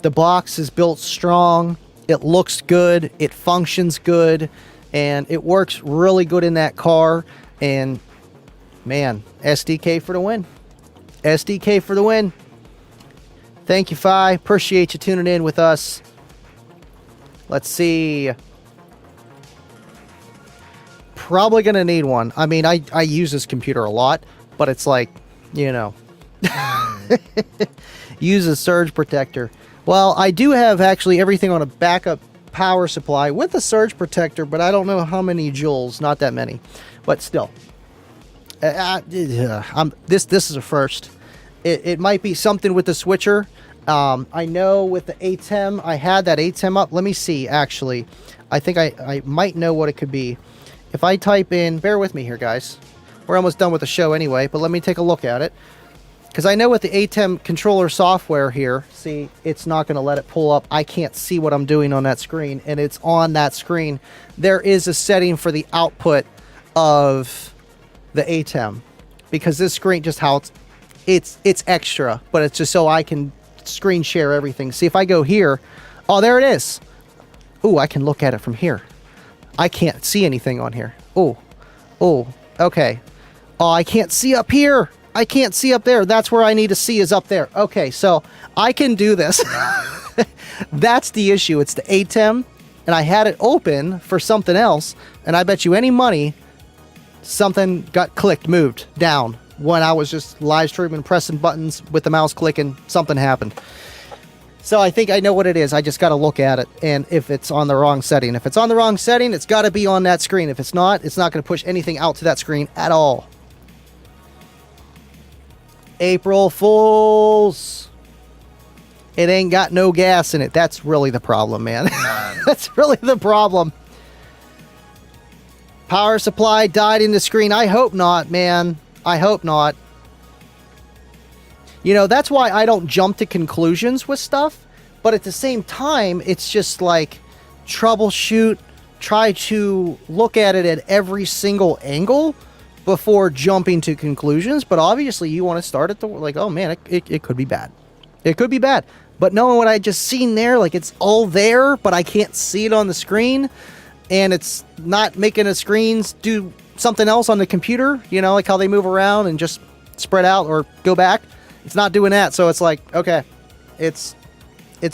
S1: The box is built strong. It looks good. It functions good. And it works really good in that car. And man, SDK for the win. SDK for the win. Thank you, Fi. Appreciate you tuning in with us. Let's see. Probably going to need one. I mean, I use this computer a lot, but it's like, you know, use a surge protector. Well, I do have actually everything on a backup power supply with a surge protector, but I don't know how many joules. Not that many, but still. This is a first. It might be something with the switcher. I know with the ATEM, I had that ATEM up. Let me see, actually. I think I might know what it could be. If I type in, bear with me here, guys. We're almost done with the show anyway, but let me take a look at it. Because I know with the ATEM controller software here, see, it's not going to let it pull up. I can't see what I'm doing on that screen, and it's on that screen. There is a setting for the output of the ATEM. Because this screen, just how it's extra, but it's just so I can screen share everything. See, if I go here, oh, there it is. Ooh, I can look at it from here. I can't see anything on here. Oh, okay. Oh, I can't see up here. I can't see up there. That's where I need to see is up there. Okay, so I can do this. That's the issue. It's the ATEM, and I had it open for something else, and I bet you any money something got clicked, moved down. When I was just live streaming, pressing buttons with the mouse clicking, something happened. So I think I know what it is. I just got to look at it, and if it's on the wrong setting. If it's on the wrong setting, it's got to be on that screen. If it's not going to push anything out to that screen at all. April Fools. It ain't got no gas in it. That's really the problem, man. That's really the problem. Power supply died in the screen. I hope not, man. I hope not. You know, that's why I don't jump to conclusions with stuff. But at the same time, it's just like troubleshoot, try to look at it at every single angle before jumping to conclusions. But obviously, you want to start at the, like, oh man, it could be bad. It could be bad. But knowing what I just seen there, like it's all there, but I can't see it on the screen. And it's not making the screens do something else on the computer, you know, like how they move around and just spread out or go back. It's not doing that, so it's like, okay, it's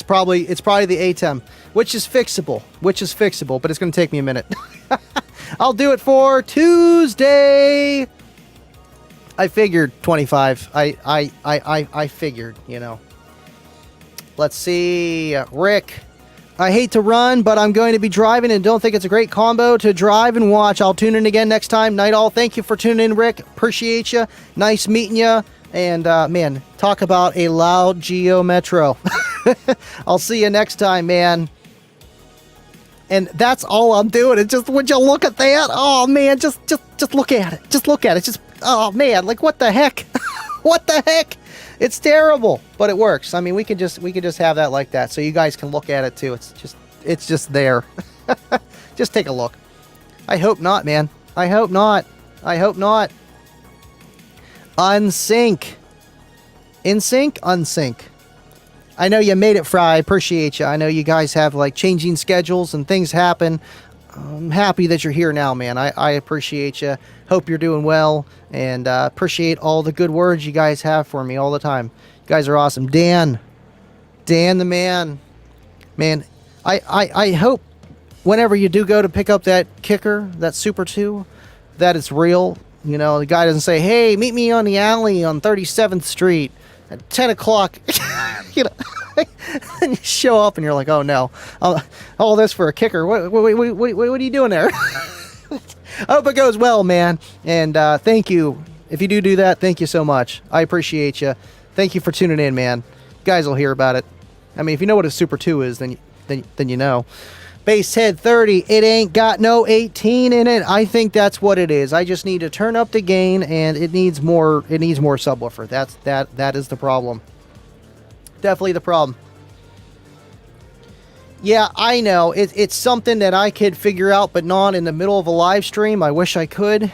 S1: probably the ATEM, which is fixable, but it's going to take me a minute. I'll do it for Tuesday. I figured 25. I figured, you know. Let's see, Rick. I hate to run, but I'm going to be driving and don't think it's a great combo to drive and watch. I'll tune in again next time. Night all. Thank you for tuning in, Rick. Appreciate you. Nice meeting you. And, man, talk about a loud Geo Metro. I'll see you next time, man. And that's all I'm doing. It's just, would you look at that? Oh, man, just look at it. Just look at it. Just, oh, man, like, what the heck? What the heck? It's terrible, but it works. I mean, we could just have that like that, so you guys can look at it too. It's just there. Just take a look. I hope not, man. I hope not. I hope not. Unsync. In sync? Unsync. I know you made it, Fry. I appreciate you. I know you guys have like changing schedules and things happen. I'm happy that you're here now, man. I appreciate you. Hope you're doing well, and appreciate all the good words you guys have for me all the time. You guys are awesome. Dan the man. Man, I hope whenever you do go to pick up that kicker, that Super 2, that it's real. You know, the guy doesn't say, hey, meet me on the alley on 37th Street at 10 o'clock. You know, and you show up and you're like, oh no, all this for a kicker. What are you doing there? I hope it goes well, man. And thank you. If you do that, thank you so much. I appreciate you. Thank you for tuning in, man. You guys will hear about it. I mean, if you know what a Super 2 is, then you know. Basshead 30, it ain't got no 18 in it. I think that's what it is. I just need to turn up the gain, and it needs more subwoofer. That is the problem. Definitely the problem. Yeah, I know. It's something that I could figure out, but not in the middle of a live stream. I wish I could.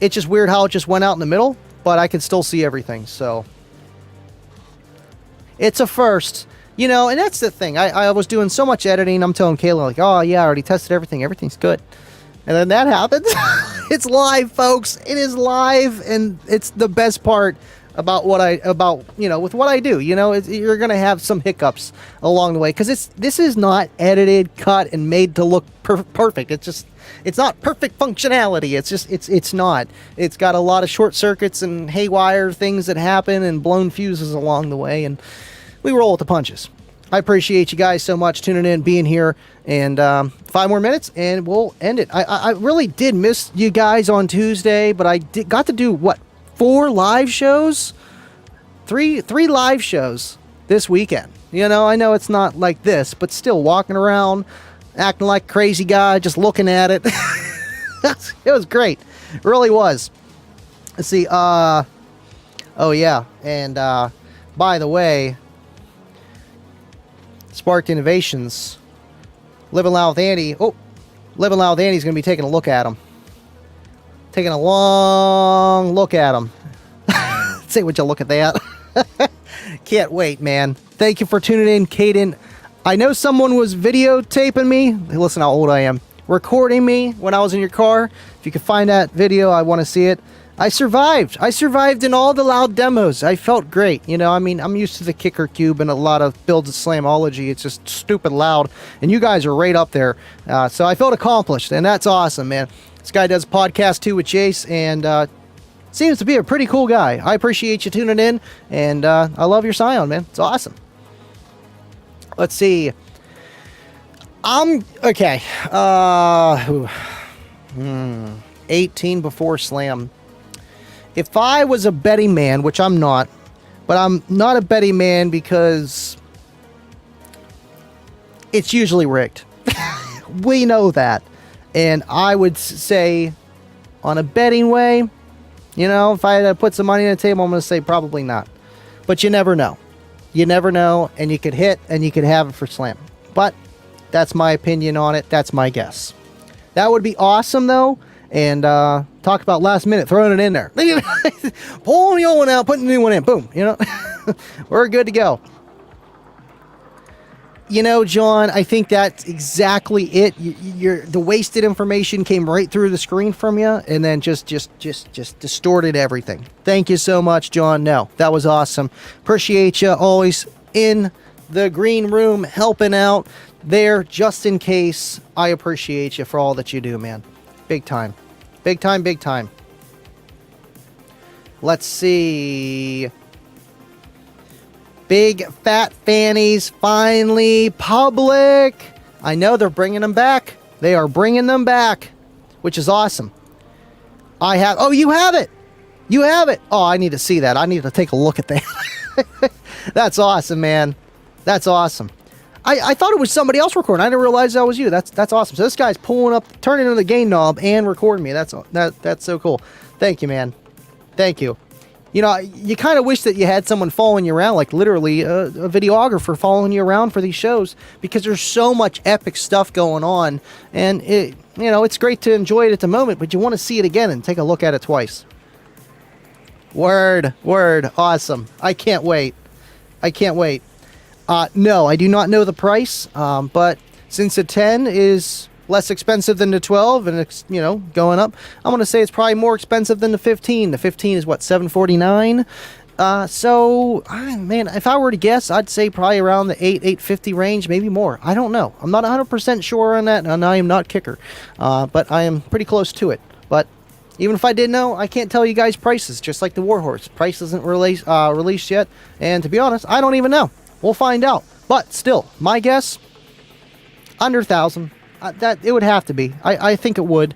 S1: It's just weird how it just went out in the middle, but I can still see everything, so. It's a first. You know, and that's the thing. I was doing so much editing. I'm telling Kayla, like, oh, yeah, I already tested everything. Everything's good. And then that happens. It's live, folks. It is live, and it's the best part about what with what I do. You're gonna have some hiccups along the way because this is not edited, cut, and made to look perfect. It's not perfect functionality. It's not. It's got a lot of short circuits and haywire things that happen and blown fuses along the way, and we roll with the punches. I appreciate you guys so much tuning in, being here, and 5 more minutes, and we'll end it. I really did miss you guys on Tuesday, but I got to do, 4 live shows? 3 live shows this weekend. I know it's not like this, but still walking around, acting like a crazy guy, just looking at it. It was great. It really was. Let's see. Oh, yeah. And by the way, Sparked Innovations, Livin Loud with Andy. Oh, Livin Loud with Andy's going to be taking a look at them. Taking a long look at them. Say, would you look at that? Can't wait, man. Thank you for tuning in, Caden. I know someone was videotaping me. Listen how old I am. Recording me when I was in your car. If you could find that video, I want to see it. I survived. I survived in all the loud demos. I felt great. I'm used to the kicker cube and a lot of build slamology. It's just stupid loud. And you guys are right up there. So I felt accomplished. And that's awesome, man. This guy does podcast too with Jace. And seems to be a pretty cool guy. I appreciate you tuning in. And I love your Scion, man. It's awesome. Let's see. Okay. 18 before Slam. If I was a betting man, which I'm not, but I'm not a betting man because it's usually rigged. We know that. And I would say on a betting way, if I had to put some money on the table, I'm going to say probably not. But you never know. You never know, and you could hit and you could have it for Slam. But that's my opinion on it. That's my guess. That would be awesome, though. And talk about last minute, throwing it in there. Pulling the old one out, putting the new one in. Boom. We're good to go. John, I think that's exactly it. The wasted information came right through the screen from you, and then just distorted everything. Thank you so much, John. No, that was awesome. Appreciate you always in the green room, helping out there just in case. I appreciate you for all that you do, man. Big time. Big time, big time. Let's see. Big Fat Fannies finally public. I know they're bringing them back. They are bringing them back, which is awesome. Oh, you have it. You have it. Oh, I need to see that. I need to take a look at that. That's awesome, man. That's awesome. I thought it was somebody else recording. I didn't realize that was you. That's awesome. So this guy's pulling up, turning on the gain knob and recording me. That's so cool. Thank you, man. Thank you. You kind of wish that you had someone following you around, like literally a videographer following you around for these shows, because there's so much epic stuff going on, and it's great to enjoy it at the moment, but you want to see it again and take a look at it twice. Word, awesome. I can't wait. No, I do not know the price, but since the 10 is less expensive than the 12 and it's, going up, I'm going to say it's probably more expensive than the 15. The 15 is what, $749? So, man, if I were to guess, I'd say probably around the $850 range, maybe more. I don't know. I'm not 100% sure on that, and I am not kicker, but I am pretty close to it. But even if I did know, I can't tell you guys prices, just like the Warhorse. Price isn't released yet, and to be honest, I don't even know. We'll find out. But still, my guess, under 1,000. That it would have to be. I think it would.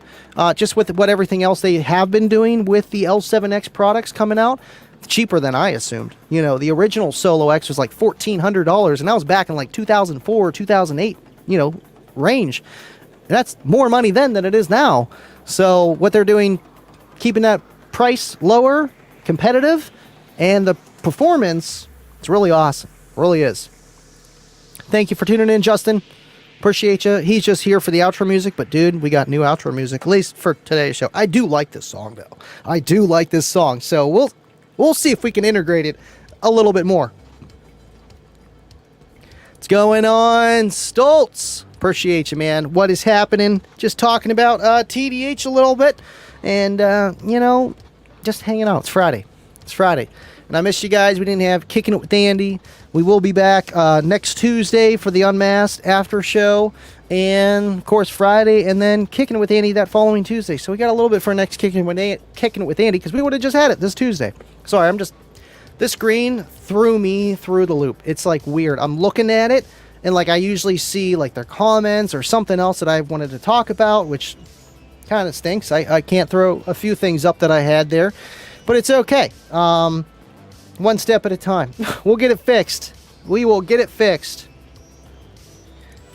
S1: Just with what everything else they have been doing with the L7X products coming out, cheaper than I assumed. The original Solo X was like $1,400, and that was back in like 2004, 2008, range. And that's more money then than it is now. So what they're doing, keeping that price lower, competitive, and the performance, it's really awesome. Really is. Thank you for tuning in, Justin. Appreciate you. He's just here for the outro music, but dude, we got new outro music, at least for today's show. I do like this song, though. I do like this song, so we'll see if we can integrate it a little bit more. What's going on, Stoltz? Appreciate you, man. What is happening? Just talking about TDH a little bit. and, you know, just hanging out. It's Friday. It's Friday. And I missed you guys. We didn't have Kicking It with Andy. We will be back next Tuesday for the Unmasked after show. And, of course, Friday. And then Kicking It with Andy that following Tuesday. So we got a little bit for next Kicking It with Andy because we would have just had it this Tuesday. Sorry, this screen threw me through the loop. It's, like, weird. I'm looking at it. And, like, I usually see, like, their comments or something else that I wanted to talk about, which kind of stinks. I can't throw a few things up that I had there. But it's okay. One step at a time. We'll get it fixed. We will get it fixed.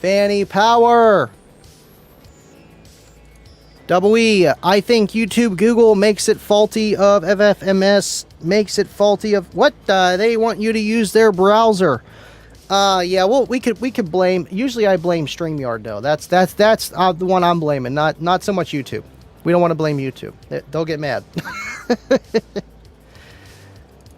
S1: Fanny Power. Double E. I think YouTube Google makes it faulty of FFMS. Makes it faulty of what? They want you to use their browser. Yeah. Well, we could blame. Usually, I blame StreamYard though. That's the one I'm blaming. Not so much YouTube. We don't want to blame YouTube. They'll get mad.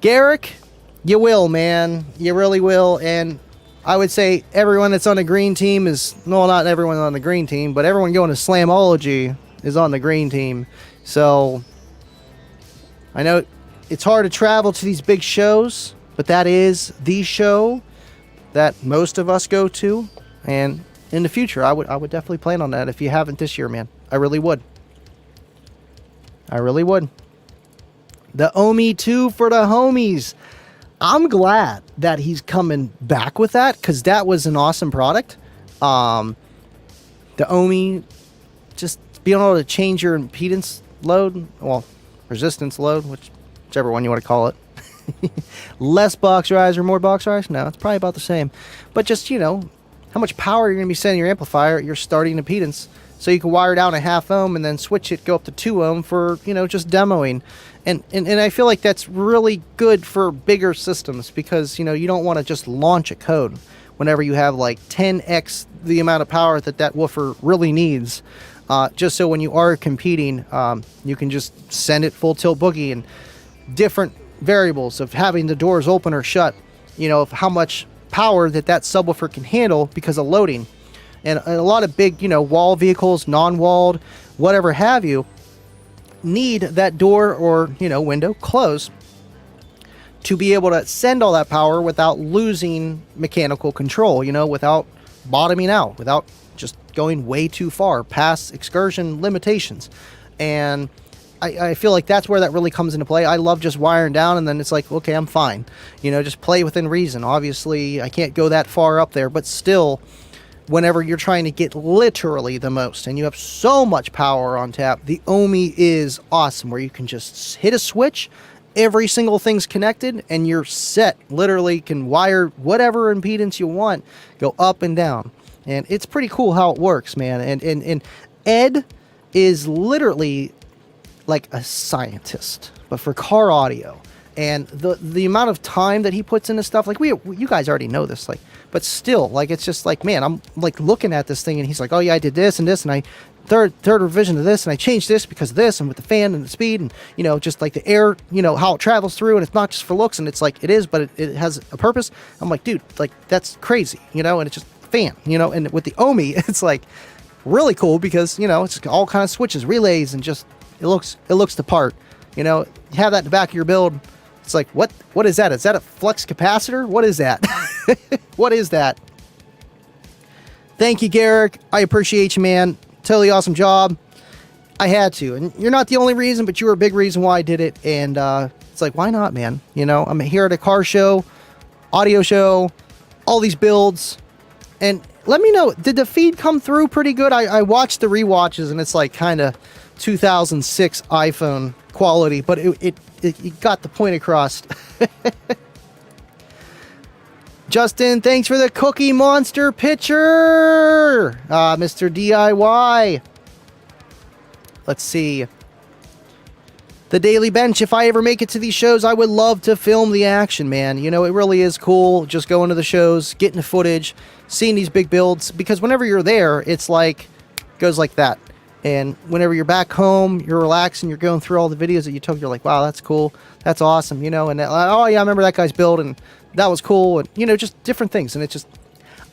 S1: Garrick, you will, man. You really will. And I would say everyone that's on the green team is, well, not everyone on the green team, but everyone going to Slamology is on the green team. So I know it's hard to travel to these big shows, but that is the show that most of us go to. And in the future, I would definitely plan on that if you haven't this year, man. I really would. I really would. The Omi 2 for the homies. I'm glad that he's coming back with that because that was an awesome product. The Omi, just being able to change your impedance load, well, resistance load, whichever one you want to call it. Less box rise or more box rise? No, it's probably about the same. But just, you know, how much power you're going to be sending your amplifier at your starting impedance. So you can wire down a 0.5 ohm and then switch it, go up to 2 ohm for, you know, just demoing. And I feel like that's really good for bigger systems because, you know, you don't want to just launch a code whenever you have like 10x the amount of power that woofer really needs. Just so when you are competing, you can just send it full tilt boogie and different variables of having the doors open or shut, you know, of how much power that subwoofer can handle because of loading. And a lot of big, you know, wall vehicles, non-walled, whatever have you, need that door or, you know, window closed to be able to send all that power without losing mechanical control, you know, without bottoming out, without just going way too far past excursion limitations. And I feel like that's where that really comes into play. I love just wiring down and then it's like, okay, I'm fine. You know, just play within reason. Obviously, I can't go that far up there, but still, whenever you're trying to get literally the most and you have so much power on tap, the Omi is awesome where you can just hit a switch, every single thing's connected, and you're set. Literally can wire whatever impedance you want, go up and down. And it's pretty cool how it works, man. And Ed is literally like a scientist, but for car audio. And the amount of time that he puts into stuff, like you guys already know this, like, but still, like, it's just like, man, I'm like looking at this thing and he's like, oh yeah, I did this and this and I third revision of this and I changed this because of this and with the fan and the speed and, you know, just like the air, you know, how it travels through and it's not just for looks and it's like, it is, but it has a purpose. I'm like, dude, like that's crazy, you know, and it's just fan, you know, and with the Omi, it's like really cool because, you know, it's all kind of switches, relays, and just, it looks the part, you know, you have that in the back of your build. It's like, what is that? Is that a flux capacitor? What is that? What is that? Thank you, Garrick. I appreciate you, man. Totally awesome job. I had to. And you're not the only reason, but you were a big reason why I did it. And it's like, why not, man? You know, I'm here at a car show, audio show, all these builds. And let me know, did the feed come through pretty good? I watched the rewatches, and it's like kind of 2006 iPhone quality, but it got the point across. Justin, thanks for the Cookie Monster picture, Mr. DIY. Let's see. The Daily Bench. If I ever make it to these shows, I would love to film the action, man. You know, it really is cool just going to the shows, getting the footage, seeing these big builds, because whenever you're there, it's like, goes like that. And whenever you're back home, you're relaxing, you're going through all the videos that you took, you're like, wow, that's cool, that's awesome, you know, and oh yeah, I remember that guy's build, and that was cool, and, you know, just different things. And it's just,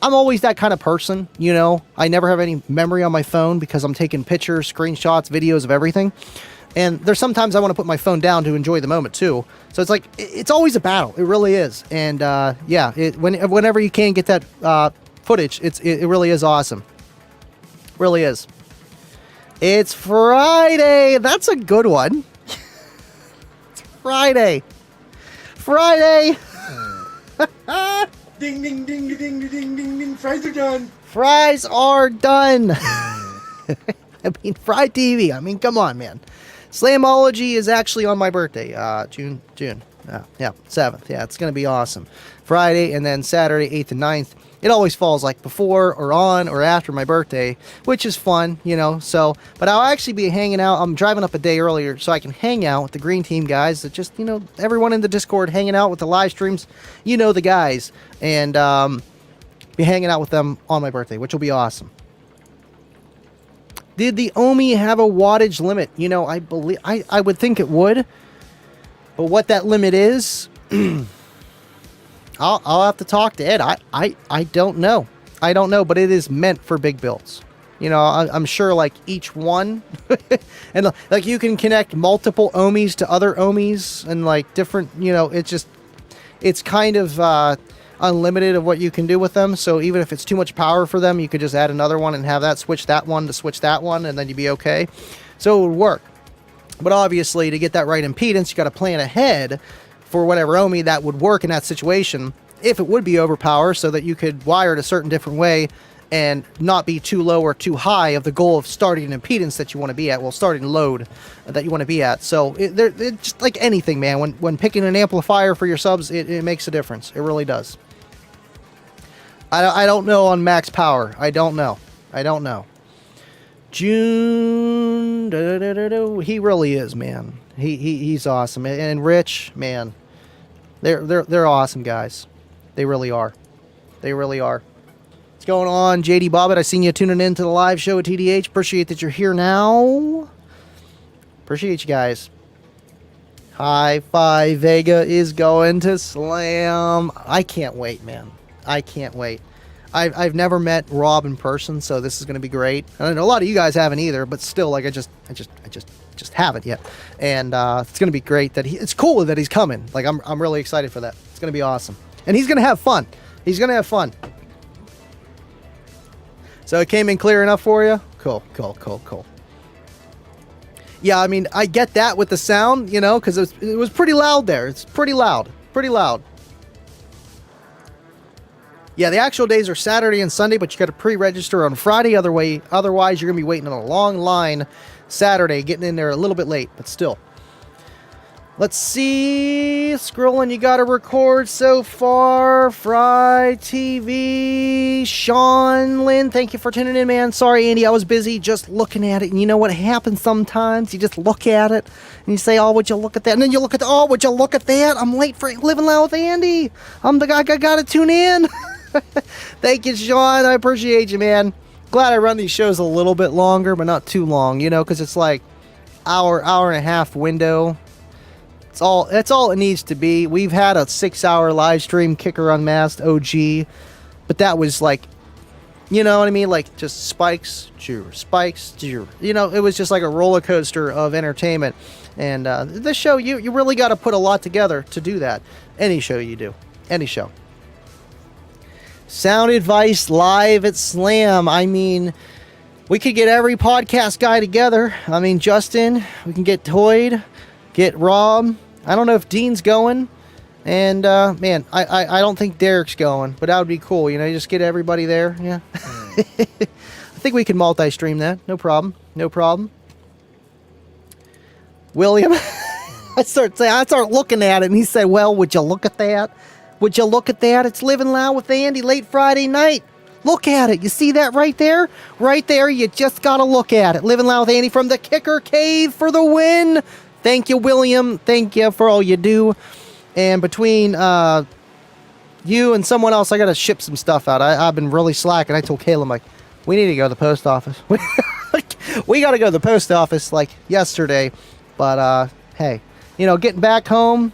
S1: I'm always that kind of person, you know. I never have any memory on my phone because I'm taking pictures, screenshots, videos of everything. And there's sometimes I want to put my phone down to enjoy the moment too. So it's like, it's always a battle. It really is. And yeah, whenever you can get that footage, it really is awesome. Really is. It's Friday. That's a good one. It's Friday. Friday.
S3: Ding, ding, ding, ding, ding, ding, ding, ding. Fries are done.
S1: Fries are done. I mean, Fry TV. I mean, come on, man. Slamology is actually on my birthday, June, yeah, 7th. Yeah, it's going to be awesome. Friday and then Saturday, 8th and 9th. It always falls like before or on or after my birthday, which is fun, you know, so, but I'll actually be hanging out. I'm driving up a day earlier so I can hang out with the Green Team guys that just, you know, everyone in the Discord hanging out with the live streams, you know, the guys, and be hanging out with them on my birthday, which will be awesome. Did the Omi have a wattage limit? You know, I believe, I would think it would, but what that limit is, I'll have to talk to Ed. I don't know. I don't know, but it is meant for big builds. You know, I'm sure like each one, and like you can connect multiple Omis to other Omis and like different, you know, it's kind of unlimited of what you can do with them. So even if it's too much power for them, you could just add another one and have that switch that one to switch that one, and then you'd be okay. So it would work. But obviously, to get that right impedance, you got to plan ahead for whatever Omi that would work in that situation, if it would be overpower, so that you could wire it a certain different way and not be too low or too high of the goal of starting an impedance that you want to be at, well, starting load that you want to be at. So it's just like anything, man. When picking an amplifier for your subs, it makes a difference. It really does. I don't know on max power. I don't know. June, he really is, man. He's awesome. And Rich, man, they're awesome guys. They really are. They really are. What's going on, JD Bobbitt? I seen you tuning in to the live show at TDH. Appreciate that you're here now. Appreciate you guys. High Five Vega is going to Slam. I can't wait, man. I can't wait. I've never met Rob in person, so this is going to be great. And I know a lot of you guys haven't either, but still, like I just haven't yet. And it's going to be great that it's cool that he's coming. Like I'm really excited for that. It's going to be awesome, and he's going to have fun. He's going to have fun. So it came in clear enough for you? Cool. Yeah, I mean, I get that with the sound, you know, because it was pretty loud there. It's pretty loud. Yeah, the actual days are Saturday and Sunday, but you got to pre-register on Friday. Otherwise, you're going to be waiting in a long line Saturday, getting in there a little bit late, but still. Let's see. Scrolling, you got to record so far. Fry TV. Sean Lynn, thank you for tuning in, man. Sorry, Andy, I was busy just looking at it. And you know what happens sometimes? You just look at it and you say, oh, would you look at that? And then you look at would you look at that? I'm late for Livin Loud with Andy. I'm the guy I got to tune in. Thank you, Sean. I appreciate you, man. Glad I run these shows a little bit longer, but not too long, you know, because it's like hour and a half window. That's all it needs to be. We've had a 6-hour live stream, Kicker Unmasked OG, but that was like, you know what I mean? Like just spikes, you know, it was just like a roller coaster of entertainment. And this show, you really got to put a lot together to do that. Any show you do, any show. Sound advice live at Slam. I mean, we could get every podcast guy together. I mean, Justin, we can get Toyd, get Rob. I don't know if Dean's going, and man, I don't think Derek's going, but that would be cool. You know, just get everybody there. Yeah, I think we can multi-stream that. No problem. William, I start looking at it, and he said, "Well, would you look at that? Would you look at that? It's Livin Loud with Andy late Friday night. Look at it. You see that right there? Right there. You just gotta look at it. Livin Loud with Andy from the Kicker Cave for the win." Thank you, William. Thank you for all you do. And between you and someone else, I got to ship some stuff out. I've been really slacking. I told Caleb, like, we need to go to the post office. We got to go to the post office, like, yesterday. But, hey, you know, getting back home,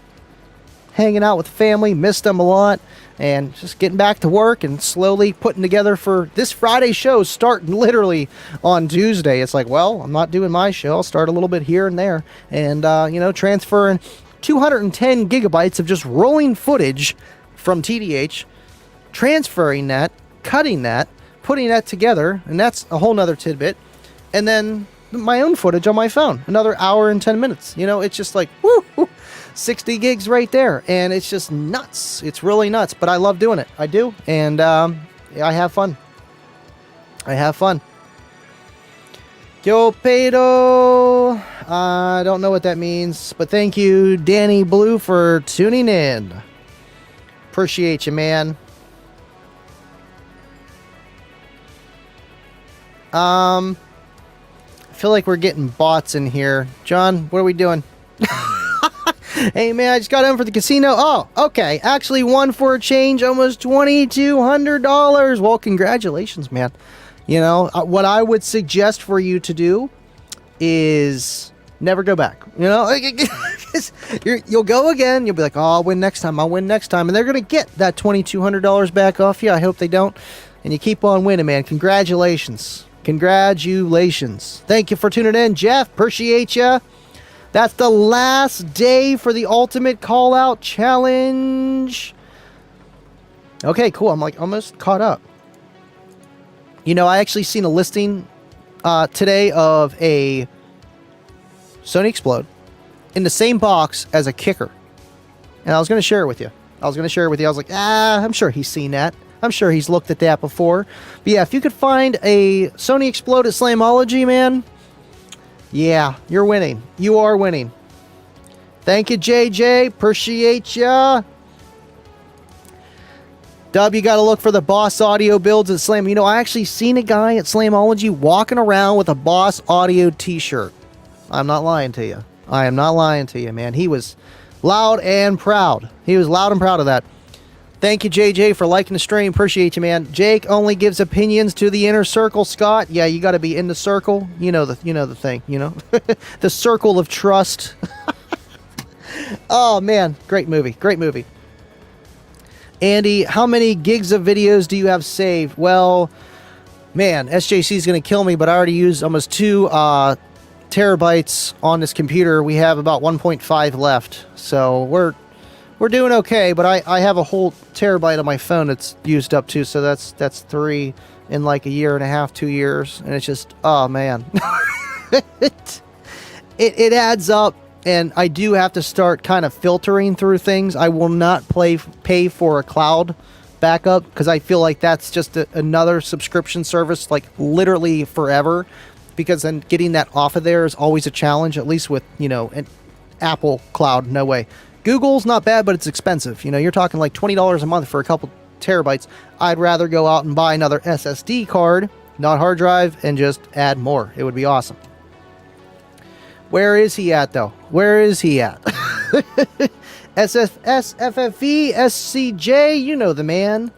S1: hanging out with family, missed them a lot. and just getting back to work and slowly putting together for this Friday show, starting literally on Tuesday. It's like, well, I'm not doing my show. I'll start a little bit here and there, and you know, transferring 210 gigabytes of just rolling footage from TDH, transferring that, cutting that, putting that together, and that's a whole nother tidbit. And then my own footage on my phone, another hour and 10 minutes. You know, it's just like, woo, 60 gigs right there, and it's just nuts. It's really nuts, but I love doing it. I do, and I have fun. I have fun. Yo, pedo. I don't know what that means, but thank you, Danny Blue, for tuning in. Appreciate you, man. I feel like we're getting bots in here. John, what are we doing? Hey, man, I just got in for the casino. Oh, okay. Actually won for a change, almost $2,200. Well, congratulations, man. You know, what I would suggest for you to do is never go back. You know, you'll go again. You'll be like, oh, I'll win next time. I'll win next time. And they're going to get that $2,200 back off you. I hope they don't. And you keep on winning, man. Congratulations. Congratulations. Thank you for tuning in, Jeff. Appreciate you. That's the last day for the Ultimate Call Out Challenge. Okay, cool. I'm like almost caught up. You know, I actually seen a listing today of a Sony Explode in the same box as a kicker. And I was going to share it with you. I was like, I'm sure he's seen that. I'm sure he's looked at that before. But yeah, if you could find a Sony Explode at Slamology, man, yeah, you're winning. You are winning. Thank you, JJ. Appreciate ya. Dub, you got to look for the Boss Audio builds at Slam. You know, I actually seen a guy at Slamology walking around with a Boss Audio t-shirt. I'm not lying to you. I am not lying to you, man. He was loud and proud. He was loud and proud of that. Thank you, JJ, for liking the stream. Appreciate you, man. Jake only gives opinions to the inner circle, Scott. Yeah, you got to be in the circle. You know the thing, you know. The circle of trust. Oh, man. Great movie. Great movie. Andy, how many gigs of videos do you have saved? Well, man, SJC is going to kill me, but I already used almost 2 terabytes on this computer. We have about 1.5 left. So we're doing okay, but I have a whole terabyte on my phone that's used up too, so that's 3 in like a year and a half, 2 years, and it's just, oh man. it adds up, and I do have to start kind of filtering through things. I will not pay for a cloud backup, because I feel like that's just another subscription service, like literally forever, because then getting that off of there is always a challenge, at least with, you know, an Apple cloud, no way. Google's not bad, but it's expensive. You know, you're talking like $20 a month for a couple terabytes. I'd rather go out and buy another SSD card, not hard drive, and just add more. It would be awesome. Where is he at, though? Where is he at? SFS, FFE, SCJ, you know the man.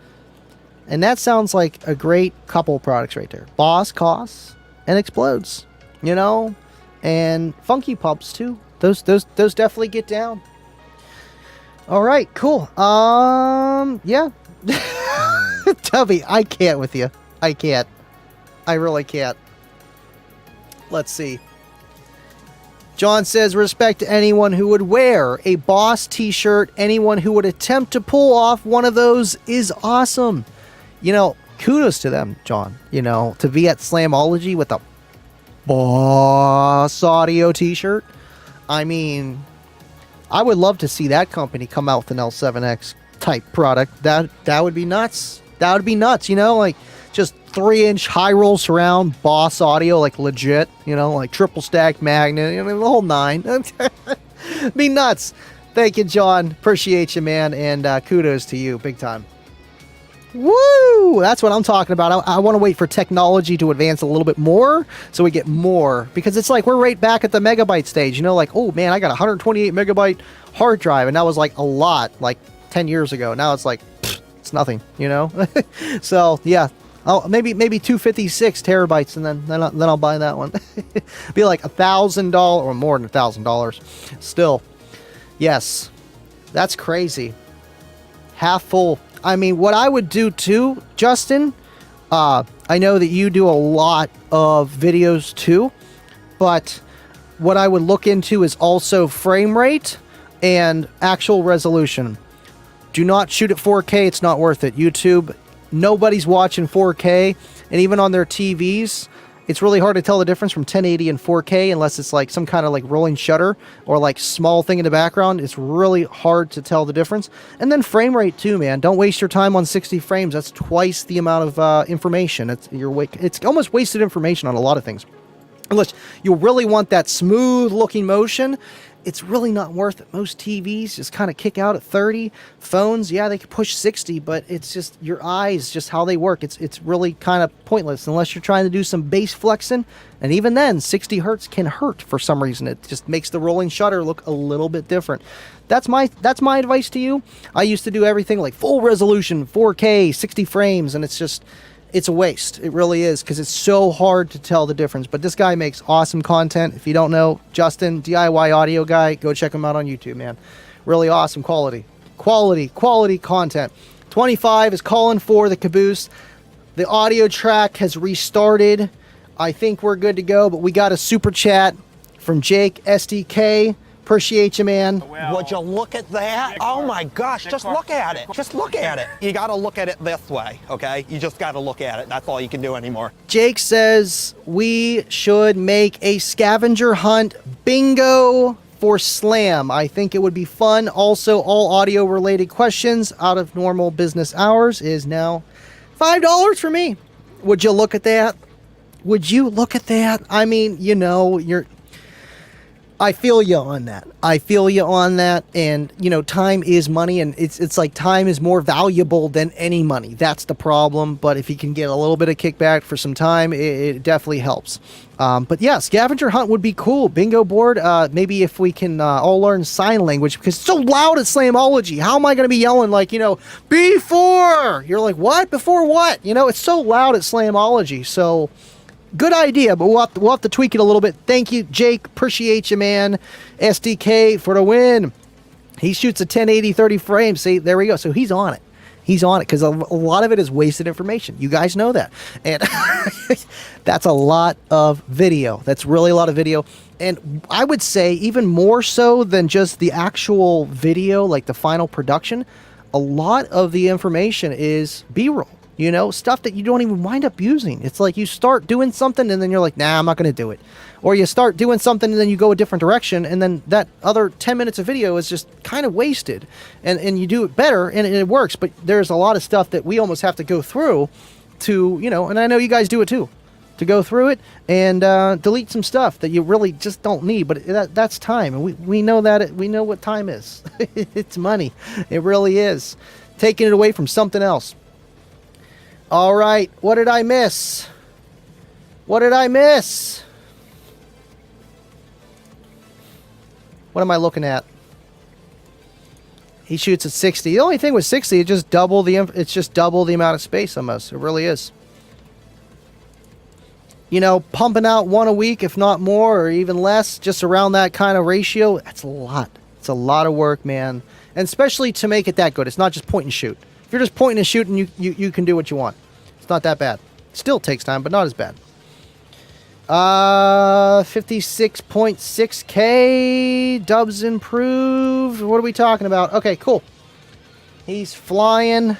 S1: And that sounds like a great couple products right there. Boss, Costs, and Explodes. You know? And Funky Pumps, too. Those definitely get down. All right, cool. Yeah. Tubby, I can't with you. I can't. I really can't. Let's see. John says, respect to anyone who would wear a Boss t-shirt. Anyone who would attempt to pull off one of those is awesome. You know, kudos to them, John. You know, to be at Slamology with a Boss Audio t-shirt. I mean, I would love to see that company come out with an L7X type product. That would be nuts. That would be nuts, you know, like just 3-inch high roll surround Boss Audio, like legit, you know, like triple stack magnet, you know, the whole 9. Be nuts. Thank you, John. Appreciate you, man, and kudos to you, big time. Woo! That's what I'm talking about. I want to wait for technology to advance a little bit more so we get more, because it's like we're right back at the megabyte stage, you know, like, oh man, I got a 128 megabyte hard drive, and that was like a lot like 10 years ago. Now it's like it's nothing, you know. So yeah, maybe 256 terabytes, and then I'll buy that one. Be like $1,000 or more than $1,000 still. Yes, that's crazy. Half full. I mean, what I would do too, Justin, I know that you do a lot of videos too, but what I would look into is also frame rate and actual resolution. Do not shoot at 4K. It's not worth it. YouTube, nobody's watching 4K, and even on their TVs, it's really hard to tell the difference from 1080 and 4K unless it's like some kind of like rolling shutter or like small thing in the background. It's really hard to tell the difference. And then frame rate too, man. Don't waste your time on 60 frames. That's twice the amount of information. It's almost wasted information on a lot of things. Unless you really want that smooth looking motion, it's really not worth it. Most TVs just kind of kick out at 30. Phones, yeah, they can push 60, but it's just your eyes, just how they work. It's really kind of pointless unless you're trying to do some bass flexing. And even then, 60 hertz can hurt for some reason. It just makes the rolling shutter look a little bit different. That's my advice to you. I used to do everything like full resolution, 4K, 60 frames, and it's a waste. It really is, because it's so hard to tell the difference. But this guy makes awesome content. If you don't know, Justin, DIY audio guy, go check him out on YouTube, man. Really awesome quality content. 25 is calling for the caboose. The audio track has restarted. I think we're good to go, but we got a super chat from Jake SDK. Appreciate you, man.
S2: Would you look at that? Oh my gosh, just look at it. Just look at it. You gotta look at it this way, okay? You just gotta look at it. That's all you can do anymore.
S1: Jake says we should make a scavenger hunt bingo for Slam. I think it would be fun. Also, all audio related questions out of normal business hours is now $5 for me. Would you look at that? Would you look at that? I mean, you know, I feel you on that. And, you know, time is money, and it's like time is more valuable than any money. That's the problem. But if you can get a little bit of kickback for some time, it definitely helps. But yeah, scavenger hunt would be cool. Bingo board. Maybe if we can all learn sign language, because it's so loud at Slamology. How am I going to be yelling like, you know, before? You're like, what? Before what? You know, it's so loud at Slamology. So good idea, but we'll have to tweak it a little bit. Thank you, Jake. Appreciate you, man. SDK for the win. He shoots a 1080, 30 frames. See, there we go. So he's on it. He's on it, because a lot of it is wasted information. You guys know that. And that's a lot of video. That's really a lot of video. And I would say even more so than just the actual video, like the final production, a lot of the information is B-roll. You know, stuff that you don't even wind up using. It's like you start doing something and then you're like, nah, I'm not going to do it. Or you start doing something and then you go a different direction, and then that other 10 minutes of video is just kind of wasted. And you do it better and it works, but there's a lot of stuff that we almost have to go through to, you know, and I know you guys do it too, to go through it and delete some stuff that you really just don't need. But that's time. And we know that. We know what time is. It's money. It really is. Taking it away from something else. All right, what did I miss? What am I looking at? He shoots at 60. The only thing with 60, it's just double the amount of space almost. It really is. You know, pumping out one a week, if not more, or even less, just around that kind of ratio, that's a lot. It's a lot of work, man. And especially to make it that good. It's not just point and shoot. If you're just pointing and shooting, you can do what you want. It's not that bad. Still takes time, but not as bad. 56.6K. Dubs improved. What are we talking about? Okay, cool. He's flying.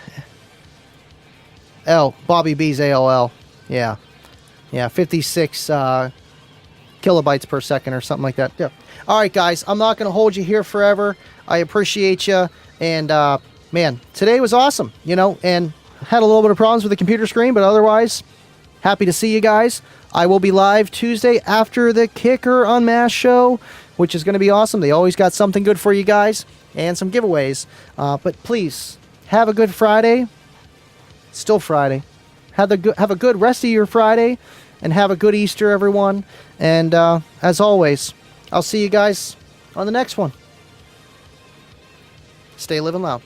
S1: Oh, Bobby B's AOL. Yeah. Yeah, 56 kilobytes per second or something like that. Yeah. All right, guys. I'm not going to hold you here forever. I appreciate you. And, man, today was awesome, you know, and had a little bit of problems with the computer screen, but otherwise, happy to see you guys. I will be live Tuesday after the Kicker Unmasked show, which is going to be awesome. They always got something good for you guys and some giveaways. But please, have a good Friday. It's still Friday. Have a good rest of your Friday, and have a good Easter, everyone. And as always, I'll see you guys on the next one. Stay living loud.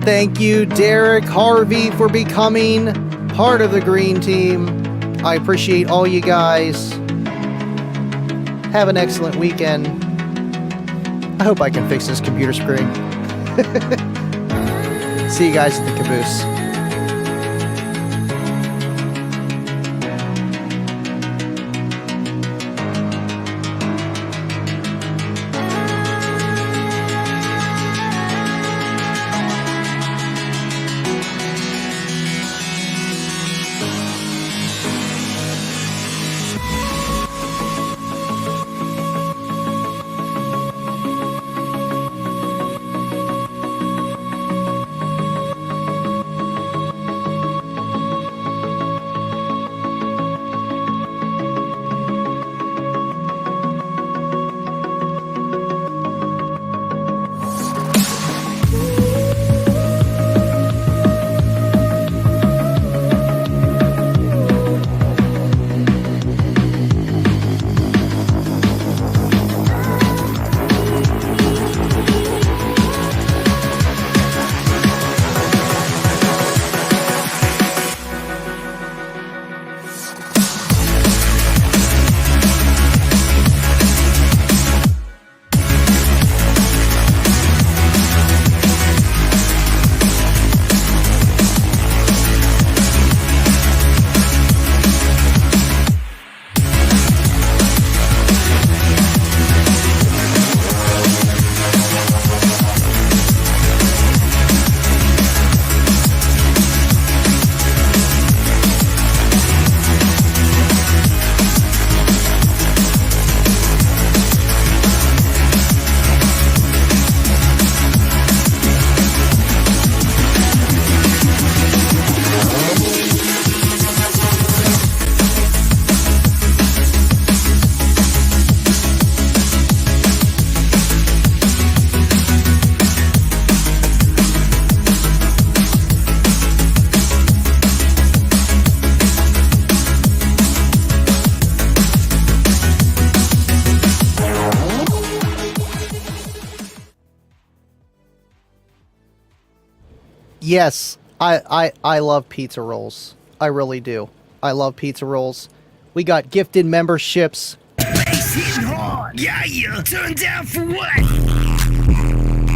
S1: Thank you, Derek Harvey, for becoming part of the green team. I appreciate all you guys. Have an excellent weekend. I hope I can fix this computer screen. See you guys at the caboose. Yes, I love pizza rolls. I really do. I love pizza rolls. We got gifted memberships.
S7: Yeah, you turned down for what?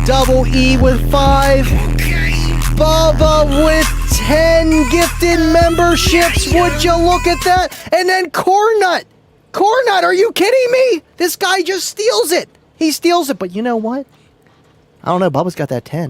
S1: Double E with 5.
S7: Okay.
S1: Bubba with 10 gifted memberships. Would you look at that? And then Cornut. Cornut, are you kidding me? This guy just steals it. He steals it, but you know what? I don't know. Bubba's got that 10.